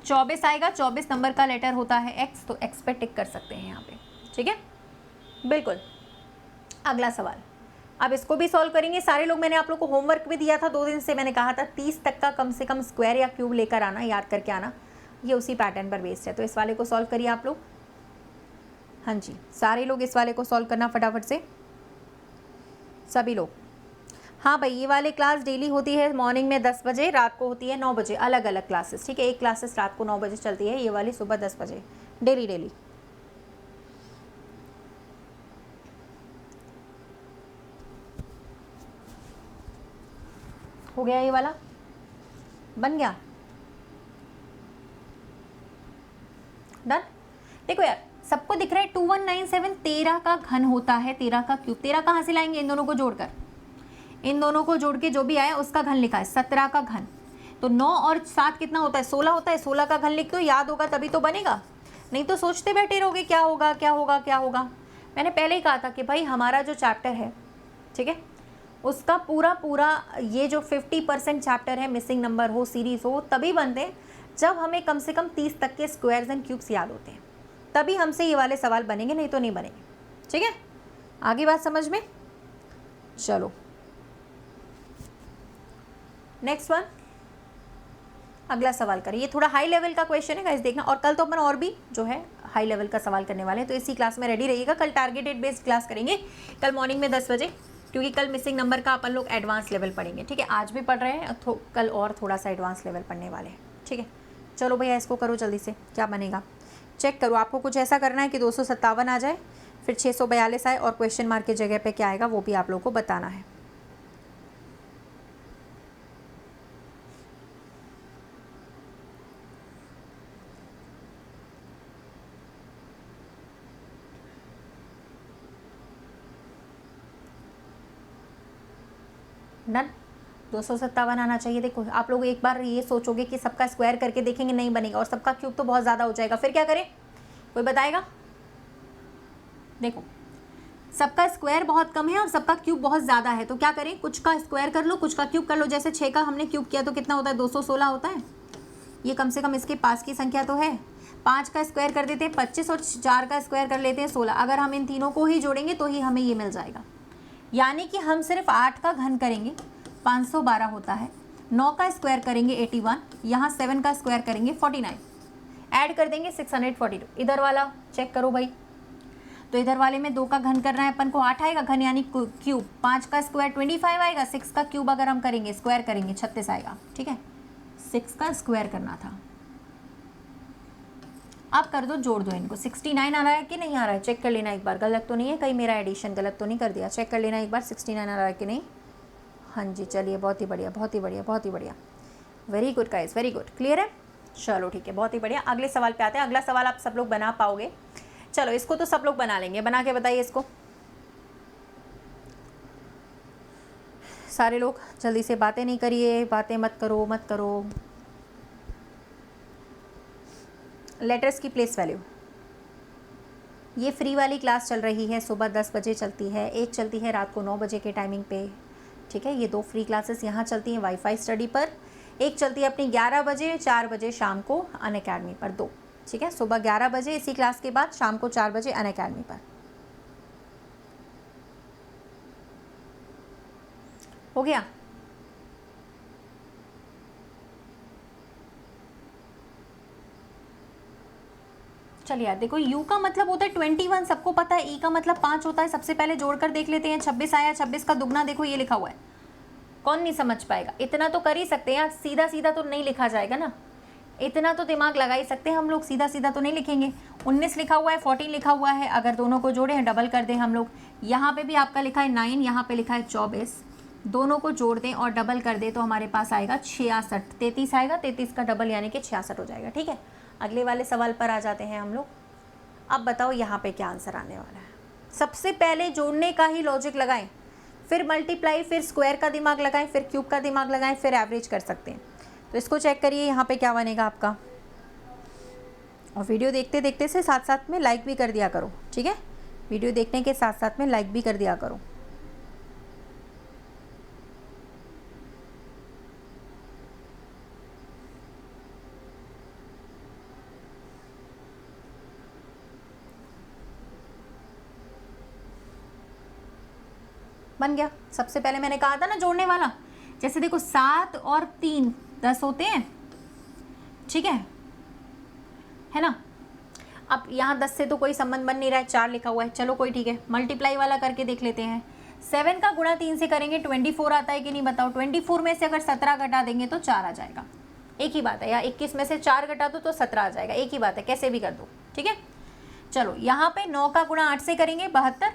24 आएगा। 24 नंबर का लेटर होता है एक्स, तो एक्स पे टिक कर सकते हैं यहाँ पे। ठीक है, बिल्कुल। अगला सवाल, अब इसको भी सॉल्व करेंगे सारे लोग। मैंने आप लोग को होमवर्क भी दिया था 2 दिन से, मैंने कहा था 30 तक का कम से कम स्क्वायर या क्यूब लेकर आना, याद करके आना। ये उसी पैटर्न पर बेस्ड है, तो इस वाले को सॉल्व करिए आप लोग। हाँ जी, सारे लोग इस वाले को सॉल्व करना फटाफट से, सभी लोग। हाँ भाई, ये वाले क्लास डेली होती है, मॉर्निंग में 10 बजे, रात को होती है 9 बजे, अलग अलग क्लासेस। ठीक है, एक क्लासेस रात को 9 बजे चलती है, ये वाली सुबह 10 बजे, डेली डेली। हो गया, ये वाला बन गया, डन। देखो यार, सबको दिख रहा है 2197 13 का घन होता है, 13 का क्यूब। 13 कहाँ से लाएंगे, इन दोनों को जोड़कर, इन दोनों को जोड़ के जो भी आया उसका घन लिखा है। 17 का घन, तो 9 और 7 कितना होता है, 16 होता है। 16 का घन लिख दो, याद होगा तभी तो बनेगा, नहीं तो सोचते बैठे रहोगे क्या होगा क्या होगा क्या होगा। मैंने पहले ही कहा था कि भाई हमारा जो चैप्टर है, ठीक है, उसका पूरा ये जो 50% चैप्टर है, मिसिंग नंबर हो, सीरीज हो, तभी बनते हैं जब हमें कम से कम 30 तक के स्क्वायर्स एंड क्यूब्स याद होते हैं, तभी हमसे ये वाले सवाल बनेंगे, नहीं तो नहीं बनेंगे। ठीक है, आगे बात समझ में। चलो नेक्स्ट वन, अगला सवाल करें। ये थोड़ा हाई लेवल का क्वेश्चन है गाइस, देखना। और कल तो अपन और भी जो है हाई लेवल का सवाल करने वाले हैं, तो इसी क्लास में रेडी रहिएगा। कल टारगेटेड बेस्ड क्लास करेंगे, कल मॉर्निंग में 10 बजे, क्योंकि कल मिसिंग नंबर का अपन लोग एडवांस लेवल पढ़ेंगे। ठीक है, आज भी पढ़ रहे हैं, कल और थोड़ा सा एडवांस लेवल पढ़ने वाले हैं। ठीक है, चलो भैया इसको करो जल्दी से, क्या बनेगा चेक करो। आपको कुछ ऐसा करना है कि 257 आ जाए, फिर 642 आए, और क्वेश्चन मार्क की जगह पे क्या आएगा वो भी आप लोगों को बताना है। डन, 257 आना चाहिए। देखो आप लोग एक बार ये सोचोगे कि सबका स्क्वायर करके देखेंगे, नहीं बनेगा, और सबका क्यूब तो बहुत ज़्यादा हो जाएगा, फिर क्या करें, कोई बताएगा। देखो सबका स्क्वायर बहुत कम है और सबका क्यूब बहुत ज़्यादा है, तो क्या करें, कुछ का स्क्वायर कर लो, कुछ का क्यूब कर लो। जैसे 6 का हमने क्यूब किया तो कितना होता है, 216 होता है। ये कम से कम इसके पास की संख्या तो है। 5 का स्क्वायर कर देते हैं 25, और 4 का स्क्वायर कर लेते हैं 16। अगर हम इन तीनों को ही जोड़ेंगे तो ही हमें ये मिल जाएगा, यानी कि हम सिर्फ 8 का घन करेंगे 512 होता है, 9 का स्क्वायर करेंगे 81, यहाँ 7 का स्क्वायर करेंगे 49, ऐड कर देंगे 642। इधर वाला चेक करो भाई, तो इधर वाले में 2 का घन करना है अपन को, 8 आएगा घन यानी क्यूब। 5 का स्क्वायर 25 आएगा, 6 का क्यूब अगर हम करेंगे स्क्वायर करेंगे 36 आएगा। ठीक है, 6 का स्क्वायर करना था। आप कर दो, जोड़ दो इनको। 69 आ रहा है कि नहीं आ रहा है, चेक कर लेना एक बार, गलत तो नहीं है कहीं, मेरा एडिशन गलत तो नहीं कर दिया, चेक कर लेना एक बार 69 आ रहा है कि नहीं। हाँ जी, चलिए बहुत ही बढ़िया, बहुत ही बढ़िया, बहुत ही बढ़िया, very good guys, very good, clear है। चलो ठीक है, बहुत ही बढ़िया। अगले सवाल पे आते हैं। अगला सवाल आप सब लोग बना पाओगे? चलो इसको तो सब लोग बना लेंगे, बना के बताइए इसको सारे लोग। जल्दी से बातें नहीं करिए, बातें मत करो, मत करो। लेटर्स की प्लेस वैल्यू, ये फ्री वाली क्लास चल रही है, सुबह 10 बजे चलती है, एक चलती है रात को 9 बजे के टाइमिंग पे, ठीक है। ये 2 फ्री क्लासेस यहाँ चलती हैं वाईफाई स्टडी पर। एक चलती है अपनी 11 बजे, 4 बजे शाम को अनअकैडमी पर, 2, ठीक है। सुबह 11 बजे इसी क्लास के बाद, शाम को 4 बजे अनअकैडमी पर। हो गया? चलिए यार देखो, U का मतलब होता है 21, सबको पता है। E का मतलब 5 होता है। सबसे पहले जोड़कर देख लेते हैं। 26 आया, 26 का दुगना देखो ये लिखा हुआ है, कौन नहीं समझ पाएगा? इतना तो कर ही सकते हैं, सीधा सीधा तो नहीं लिखा जाएगा ना, इतना तो दिमाग लगा ही सकते हैं हम लोग, सीधा सीधा तो नहीं लिखेंगे। 19 लिखा हुआ है, 14 लिखा हुआ है, अगर दोनों को जोड़े हैं, डबल कर दें हम लोग। यहाँ पे भी आपका लिखा है 9, यहाँ पे लिखा है 24, दोनों को जोड़ दें और डबल कर दें तो हमारे पास आएगा 66। 33 आएगा, 33 का डबल यानी कि 66 हो जाएगा, ठीक है। अगले वाले सवाल पर आ जाते हैं हम लोग। अब बताओ यहाँ पे क्या आंसर आने वाला है। सबसे पहले जोड़ने का ही लॉजिक लगाएं, फिर मल्टीप्लाई, फिर स्क्वायर का दिमाग लगाएं, फिर क्यूब का दिमाग लगाएं, फिर एवरेज कर सकते हैं। तो इसको चेक करिए यहाँ पे क्या बनेगा आपका। और वीडियो देखते देखते से साथ साथ में लाइक भी कर दिया करो, ठीक है। वीडियो देखने के साथ साथ में लाइक भी कर दिया करो। बन गया। सबसे पहले मैंने कहा था ना जोड़ने वाला, जैसे देखो 7 और 3 10 होते हैं, ठीक है ना। अब यहाँ 10 से तो कोई संबंध बन नहीं रहा है, 4 लिखा हुआ है, चलो कोई ठीक है। मल्टीप्लाई वाला करके देख लेते हैं। 7 का गुणा 3 से करेंगे 24 आता है कि नहीं बताओ। 24 में से अगर 17 घटा देंगे तो 4 आ जाएगा, एक ही बात है। या 21 में से 4 घटा दो तो 17 आ जाएगा, एक ही बात है, कैसे भी कर दो, ठीक है। चलो यहाँ पे 9 का गुणा 8 से करेंगे 72,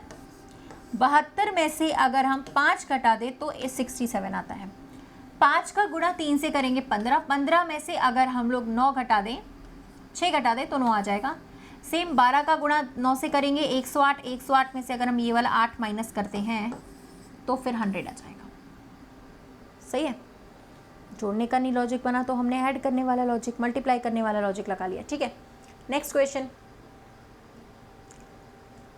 72 में से अगर हम 5 घटा दें तो 67 आता है। 5 का गुणा 3 से करेंगे 15, 15 में से अगर हम लोग 9 घटा दें, 6 घटा दें तो 9 आ जाएगा। सेम 12 का गुणा 9 से करेंगे 108, 108 में से अगर हम ये वाला 8 माइनस करते हैं तो फिर 100 आ जाएगा, सही है। जोड़ने का नहीं लॉजिक बना तो हमने ऐड करने वाला लॉजिक, मल्टीप्लाई करने वाला लॉजिक लगा लिया, ठीक है। नेक्स्ट क्वेश्चन,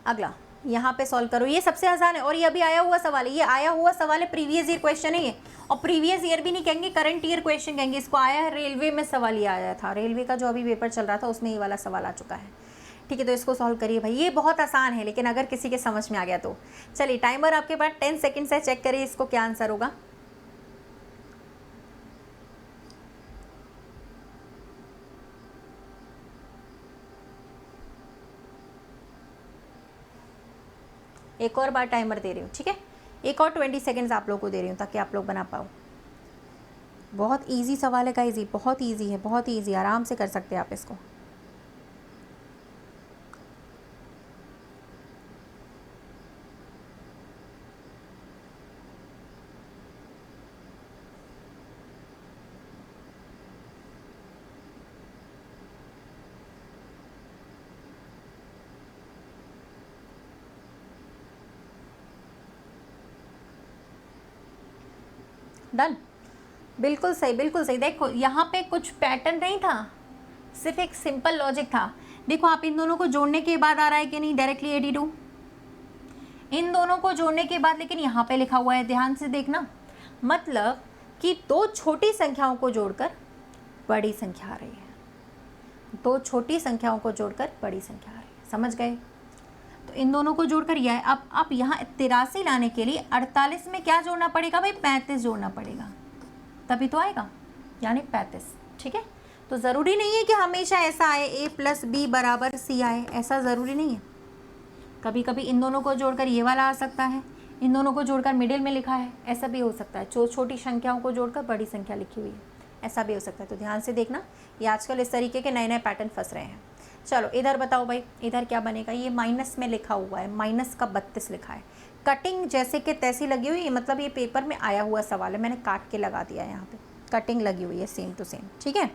अगला यहाँ पे सॉल्व करो। ये सबसे आसान है और ये अभी आया हुआ सवाल है, ये आया हुआ सवाल है, प्रीवियस ईयर क्वेश्चन है ये। और प्रीवियस ईयर भी नहीं कहेंगे, करंट ईयर क्वेश्चन कहेंगे इसको। आया है रेलवे में, सवाल ये आया था, रेलवे का जो अभी पेपर चल रहा था उसमें ये वाला सवाल आ चुका है, ठीक है। तो इसको सॉल्व करिए भाई, ये बहुत आसान है, लेकिन अगर किसी के समझ में आ गया तो। चलिए टाइमर आपके पास 10 सेकेंड्स है, चेक करिए इसको क्या आंसर होगा। एक और बार टाइमर दे रही हूँ, ठीक है। एक और 20 सेकेंड्स आप लोगों को दे रही हूँ ताकि आप लोग बना पाओ। बहुत इजी सवाल है गाइस, बहुत इजी है, बहुत इजी, आराम से कर सकते हैं आप इसको। डन, बिल्कुल सही, बिल्कुल सही। देखो यहाँ पे कुछ पैटर्न नहीं था, सिर्फ एक सिंपल लॉजिक था। देखो आप इन दोनों को जोड़ने के बाद आ रहा है कि नहीं, डायरेक्टली 82, इन दोनों को जोड़ने के बाद, लेकिन यहाँ पे लिखा हुआ है, ध्यान से देखना, मतलब कि 2 छोटी संख्याओं को जोड़कर बड़ी संख्या आ रही है, 2 छोटी संख्याओं को जोड़कर बड़ी संख्या आ रही है, समझ गए। तो इन दोनों को जोड़कर यह है। अब आप यहाँ 83 लाने के लिए 48 में क्या जोड़ना पड़ेगा भाई, 35 जोड़ना पड़ेगा, तभी तो आएगा, यानी 35, ठीक है। तो ज़रूरी नहीं है कि हमेशा ऐसा आए a + b = c आए, ऐसा ज़रूरी नहीं है। कभी कभी इन दोनों को जोड़कर ये वाला आ सकता है, इन दोनों को जोड़कर मिडिल में लिखा है, ऐसा भी हो सकता है। छोटी संख्याओं को जोड़कर बड़ी संख्या लिखी हुई है, ऐसा भी हो सकता है। तो ध्यान से देखना, ये आजकल इस तरीके के नए नए पैटर्न फंस रहे हैं। चलो इधर बताओ भाई, इधर क्या बनेगा, ये माइनस में लिखा हुआ है, माइनस का 32 लिखा है, कटिंग जैसे कि तैसी लगी हुई है, मतलब ये पेपर में आया हुआ सवाल है, मैंने काट के लगा दिया है यहाँ पे, कटिंग लगी हुई है सेम टू सेम, ठीक है।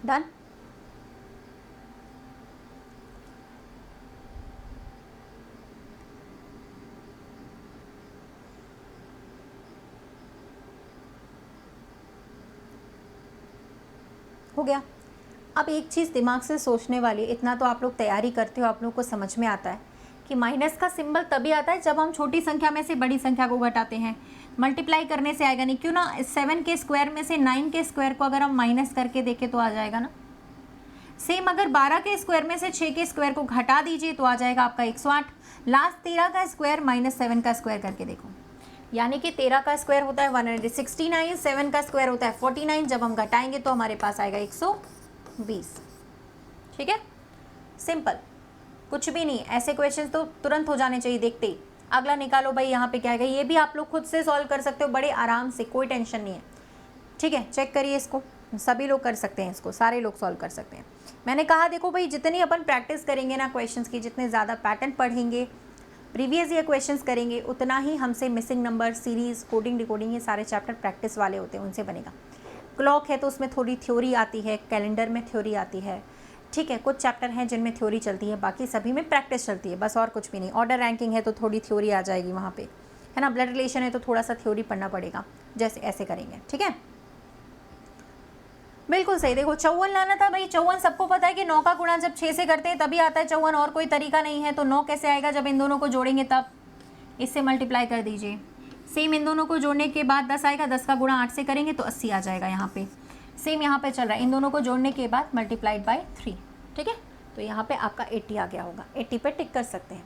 डन। हो गया। अब एक चीज़ दिमाग से सोचने वाली, इतना तो आप लोग तैयारी करते हो, आप लोग को समझ में आता है कि माइनस का सिंबल तभी आता है जब हम छोटी संख्या में से बड़ी संख्या को घटाते हैं, मल्टीप्लाई करने से आएगा नहीं, क्यों ना 7 के स्क्वायर में से 9 के स्क्वायर को अगर हम माइनस करके देखें तो आ जाएगा ना। सेम अगर 12 के स्क्वायर में से 6 के स्क्वायर को घटा दीजिए तो आ जाएगा आपका 108। लास्ट 13 का स्क्वायर माइनस 7 का स्क्वायर करके देखो, यानी कि 13 का स्क्वायर होता है 169, 7 का स्क्वायर होता है 49, जब हम घटाएंगे तो हमारे पास आएगा 120। ठीक है, सिंपल, कुछ भी नहीं। ऐसे क्वेश्चन तो तुरंत हो जाने चाहिए देखते ही। अगला निकालो भाई, यहाँ पे क्या आएगा, ये भी आप लोग खुद से सॉल्व कर सकते हो बड़े आराम से, कोई टेंशन नहीं है। ठीक है, चेक करिए इसको, सभी लोग कर सकते हैं इसको, सारे लोग सॉल्व कर सकते हैं। मैंने कहा देखो भाई, जितनी अपन प्रैक्टिस करेंगे ना क्वेश्चंस की, जितने ज़्यादा पैटर्न पढ़ेंगे, प्रीवियस ईयर क्वेश्चंस करेंगे, उतना ही हमसे missing number, series, coding, decoding, ये सारे चैप्टर प्रैक्टिस वाले होते हैं, उनसे बनेगा। क्लॉक है तो उसमें थोड़ी थ्योरी आती है, कैलेंडर में थ्योरी आती है, ठीक है, कुछ चैप्टर हैं जिनमें थ्योरी चलती है, बाकी सभी में प्रैक्टिस चलती है, बस और कुछ भी नहीं। ऑर्डर रैंकिंग है तो थोड़ी थ्योरी आ जाएगी वहाँ पे, है ना। ब्लड रिलेशन है तो थोड़ा सा थ्योरी पढ़ना पड़ेगा, जैसे ऐसे करेंगे। ठीक है, बिल्कुल सही। देखो 54 लाना था भाई, 54 सबको पता है कि 9 का गुणा जब 6 से करते हैं तभी आता है 54, और कोई तरीका नहीं है। तो 9 कैसे आएगा, जब इन दोनों को जोड़ेंगे तब, इससे मल्टीप्लाई कर दीजिए। सेम इन दोनों को जोड़ने के बाद 10 आएगा, 10 का गुणा 8 से करेंगे तो 80 आ जाएगा यहाँ पे। सेम यहाँ पे चल रहा है, इन दोनों को जोड़ने के बाद मल्टीप्लाइड बाय 3, ठीक है, तो यहाँ पे आपका 80 आ गया होगा। 80 पे टिक कर सकते हैं,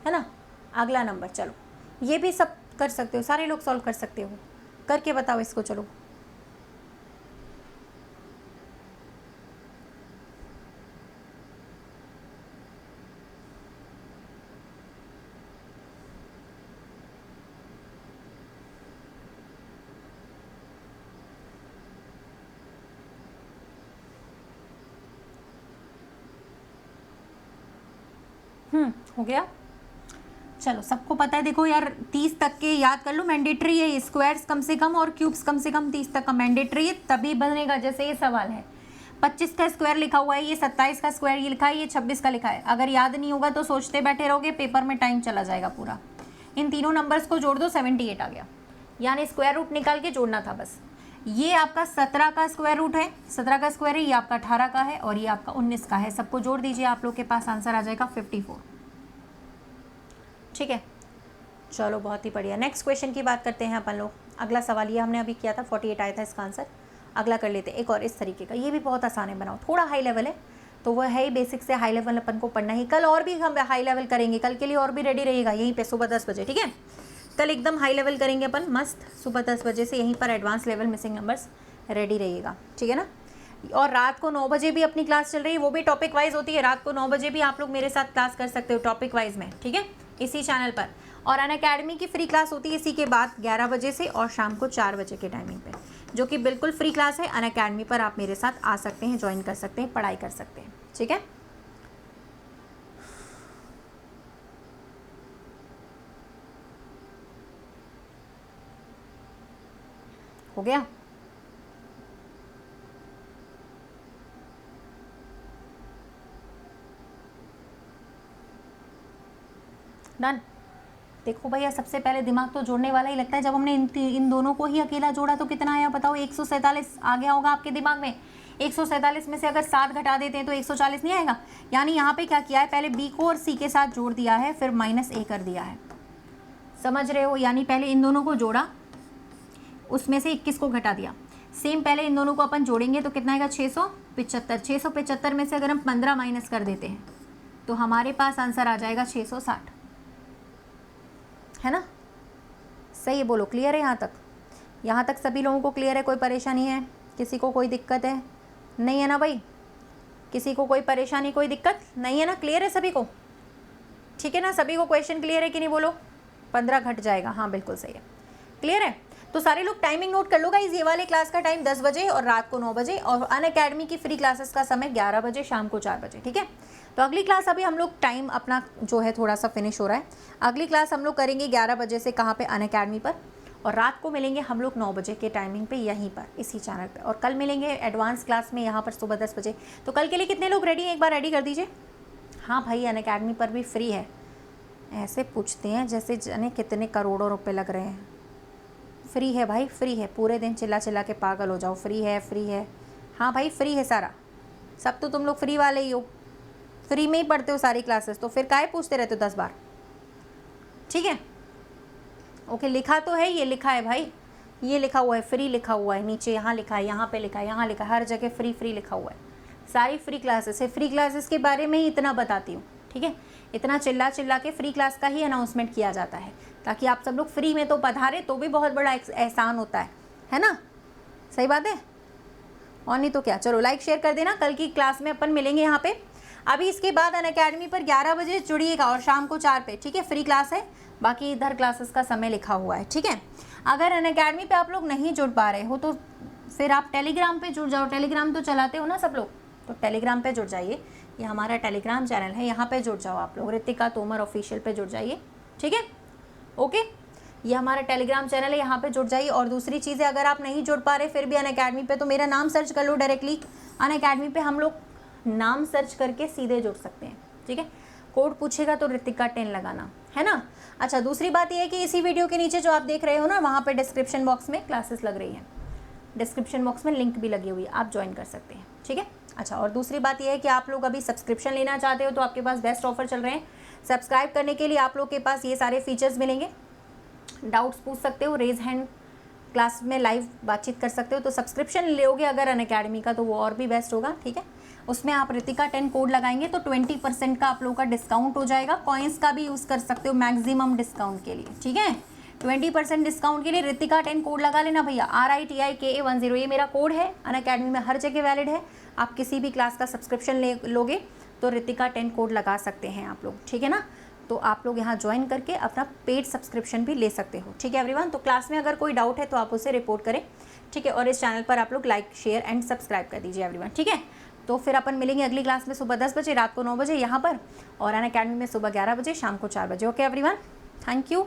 है ना। अगला नंबर, चलो ये भी सब कर सकते हो, सारे लोग सॉल्व कर सकते हो, करके बताओ इसको। चलो हो गया। चलो सबको पता है, देखो यार 30 तक के याद कर लो, मैंडेटरी है। स्क्वायर्स कम से कम और क्यूब्स कम से कम 30 तक का मैंडेटरी है, तभी बनेगा। जैसे ये सवाल है, 25 का स्क्वायर लिखा हुआ है, ये 27 का स्क्वायर ये लिखा है, ये 26 का लिखा है। अगर याद नहीं होगा तो सोचते बैठे रहोगे, पेपर में टाइम चला जाएगा पूरा। इन तीनों नंबर्स को जोड़ दो, 78 आ गया, यानी स्क्वायर रूट निकाल के जोड़ना था बस। ये आपका 17 का स्क्वायर रूट है, 17 का स्क्वायर है, ये आपका 18 का है, और ये आपका 19 का है। सबको जोड़ दीजिए, आप लोग के पास आंसर आ जाएगा 54। ठीक है, चलो बहुत ही बढ़िया। नेक्स्ट क्वेश्चन की बात करते हैं अपन लोग। अगला सवाल ये हमने अभी किया था, 48 आया था इसका आंसर। अगला कर लेते हैं एक और इस तरीके का, ये भी बहुत आसान है, बनाओ। थोड़ा हाई लेवल है तो वह है ही, बेसिक से हाई लेवल अपन को पढ़ना ही। कल और भी हम हाई लेवल करेंगे, कल के लिए और भी रेडी रहेगा यहीं पे सुबह 10 बजे, ठीक है। कल एकदम हाई लेवल करेंगे अपन मस्त, सुबह 10 बजे से यहीं पर advance level missing numbers ready रहिएगा, ठीक है ना। और रात को 9 बजे भी अपनी क्लास चल रही है, वो भी टॉपिक वाइज होती है। रात को 9 बजे भी आप लोग मेरे साथ क्लास कर सकते हो टॉपिक वाइज में, ठीक है, इसी चैनल पर। और अनअकैडमी की फ्री क्लास होती है इसी के बाद 11 बजे से, और शाम को 4 बजे के टाइमिंग पे, जो कि बिल्कुल फ्री क्लास है। अनअकैडमी पर आप मेरे साथ आ सकते हैं, ज्वाइन कर सकते हैं, पढ़ाई कर सकते हैं, ठीक है। हो गया, डन। देखो भैया, सबसे पहले दिमाग तो जोड़ने वाला ही लगता है। जब हमने इन दोनों को ही अकेला जोड़ा तो कितना आया बताओ, 147 आ गया होगा आपके दिमाग में। 147 में से अगर 7 घटा देते हैं तो 140 नहीं आएगा। यानी यहाँ पे क्या किया है, पहले बी को और सी के साथ जोड़ दिया है, फिर -a कर दिया है, समझ रहे हो। यानी पहले इन दोनों को जोड़ा, उसमें से 21 को घटा दिया। सेम पहले इन दोनों को अपन जोड़ेंगे तो कितना आएगा, 675। 675 में से अगर हम 15 माइनस कर देते हैं तो हमारे पास आंसर आ जाएगा 660। है ना? सही है, बोलो क्लियर है यहाँ तक? यहाँ तक सभी लोगों को क्लियर है? कोई परेशानी है? किसी को कोई दिक्कत है? नहीं है ना भाई? किसी को कोई परेशानी, कोई दिक्कत नहीं है ना? क्लियर है सभी को? ठीक है ना? सभी को क्वेश्चन क्लियर है कि नहीं? बोलो। 15 घट जाएगा, हाँ बिल्कुल सही है, क्लियर है। तो सारे लोग टाइमिंग नोट कर लो गाइस। ये वाले क्लास का टाइम 10 बजे और रात को 9 बजे, और अनअकैडमी की फ्री क्लासेस का समय 11 बजे, शाम को 4 बजे। ठीक है, तो अगली क्लास अभी हम लोग टाइम अपना जो है थोड़ा सा फिनिश हो रहा है। अगली क्लास हम लोग करेंगे 11 बजे से, कहाँ पे? अनअकैडमी पर। और रात को मिलेंगे हम लोग 9 बजे के टाइमिंग पे, यहीं पर इसी चैनल पे। और कल मिलेंगे एडवांस क्लास में यहाँ पर सुबह 10 बजे। तो कल के लिए कितने लोग रेडी हैं? एक बार रेडी कर दीजिए। हाँ भाई, अनअकैडमी पर भी फ्री है। ऐसे पूछते हैं जैसे जाने कितने करोड़ों रुपए लग रहे हैं। फ्री है भाई, फ्री है। पूरे दिन चिल्ला चिल्ला के पागल हो जाओ, फ्री है फ्री है। हाँ भाई फ्री है सारा, सब तो तुम लोग फ्री वाले ही हो, फ्री में ही पढ़ते हो सारी क्लासेस, तो फिर काहे पूछते रहते हो 10 बार? ठीक है, ओके। लिखा तो है, ये लिखा है भाई, ये लिखा हुआ है, फ्री लिखा हुआ है नीचे, यहाँ लिखा है, यहाँ पे लिखा है, यहाँ लिखा है, हर जगह फ्री फ्री लिखा हुआ है। सारी फ्री क्लासेस है। फ्री क्लासेस के बारे में ही इतना बताती हूँ, ठीक है? इतना चिल्ला चिल्ला के फ्री क्लास का ही अनाउंसमेंट किया जाता है, ताकि आप सब लोग फ्री में तो पधारे, तो भी बहुत बड़ा एहसान होता है ना? सही बात है, और नहीं तो क्या। चलो लाइक शेयर कर देना। कल की क्लास में अपन मिलेंगे यहाँ पे। अभी इसके बाद अनअकैडमी पर 11 बजे जुड़िएगा और शाम को 4 पे, ठीक है? फ्री क्लास है, बाकी इधर क्लासेस का समय लिखा हुआ है, ठीक है? अगर अनअकैडमी पे आप लोग नहीं जुड़ पा रहे हो तो फिर आप टेलीग्राम पे जुड़ जाओ। टेलीग्राम तो चलाते हो ना सब लोग, तो टेलीग्राम पे जुड़ जाइए। ये हमारा टेलीग्राम चैनल है, यहाँ पे जुड़ जाओ आप लोग। रितिका तोमर ऑफिशियल पे जुड़ जाइए, ठीक है? ओके, ये हमारा टेलीग्राम चैनल है, यहाँ पे जुड़ जाइए। और दूसरी चीज़ है, अगर आप नहीं जुड़ पा रहे फिर भी अनअकैडमी पे, तो मेरा नाम सर्च कर लो डायरेक्टली। अनअकैडमी पे हम लोग नाम सर्च करके सीधे जुड़ सकते हैं, ठीक है? कोड पूछेगा तो रितिका 10 लगाना, है ना? अच्छा, दूसरी बात यह है कि इसी वीडियो के नीचे जो आप देख रहे हो ना, वहाँ पे डिस्क्रिप्शन बॉक्स में क्लासेस लग रही हैं, डिस्क्रिप्शन बॉक्स में लिंक भी लगी हुई है, आप ज्वाइन कर सकते हैं, ठीक है? अच्छा, और दूसरी बात यह है कि आप लोग अभी सब्सक्रिप्शन लेना चाहते हो तो आपके पास बेस्ट ऑफर चल रहे हैं। सब्सक्राइब करने के लिए आप लोग के पास ये सारे फीचर्स मिलेंगे। डाउट्स पूछ सकते हो, रेज हैंड, क्लास में लाइव बातचीत कर सकते हो। तो सब्सक्रिप्शन लोगे अगर अनअकैडमी का, तो वो और भी बेस्ट होगा, ठीक है? उसमें आप रितिका 10 कोड लगाएंगे तो 20% का आप लोगों का डिस्काउंट हो जाएगा। कॉइन्स का भी यूज़ कर सकते हो मैक्सिमम डिस्काउंट के लिए, ठीक है? 20% डिस्काउंट के लिए रितिका 10 कोड लगा लेना भैया, RITIKA10। ये मेरा कोड है, अनअकैडमी में हर जगह वैलिड है। आप किसी भी क्लास का सब्सक्रिप्शन लोगे तो रितिका 10 कोड लगा सकते हैं आप लोग, ठीक है ना? तो आप लोग यहाँ ज्वाइन करके अपना पेड सब्सक्रिप्शन भी ले सकते हो, ठीक है एवरीवन? तो क्लास में अगर कोई डाउट है तो आप उसे रिपोर्ट करें, ठीक है? और इस चैनल पर आप लोग लाइक शेयर एंड सब्सक्राइब कर दीजिए एवरीवन, ठीक है? तो फिर अपन मिलेंगे अगली क्लास में सुबह 10 बजे, रात को 9 बजे यहाँ पर, और अनअकैडमी में सुबह 11 बजे, शाम को 4 बजे। Okay everyone, thank you.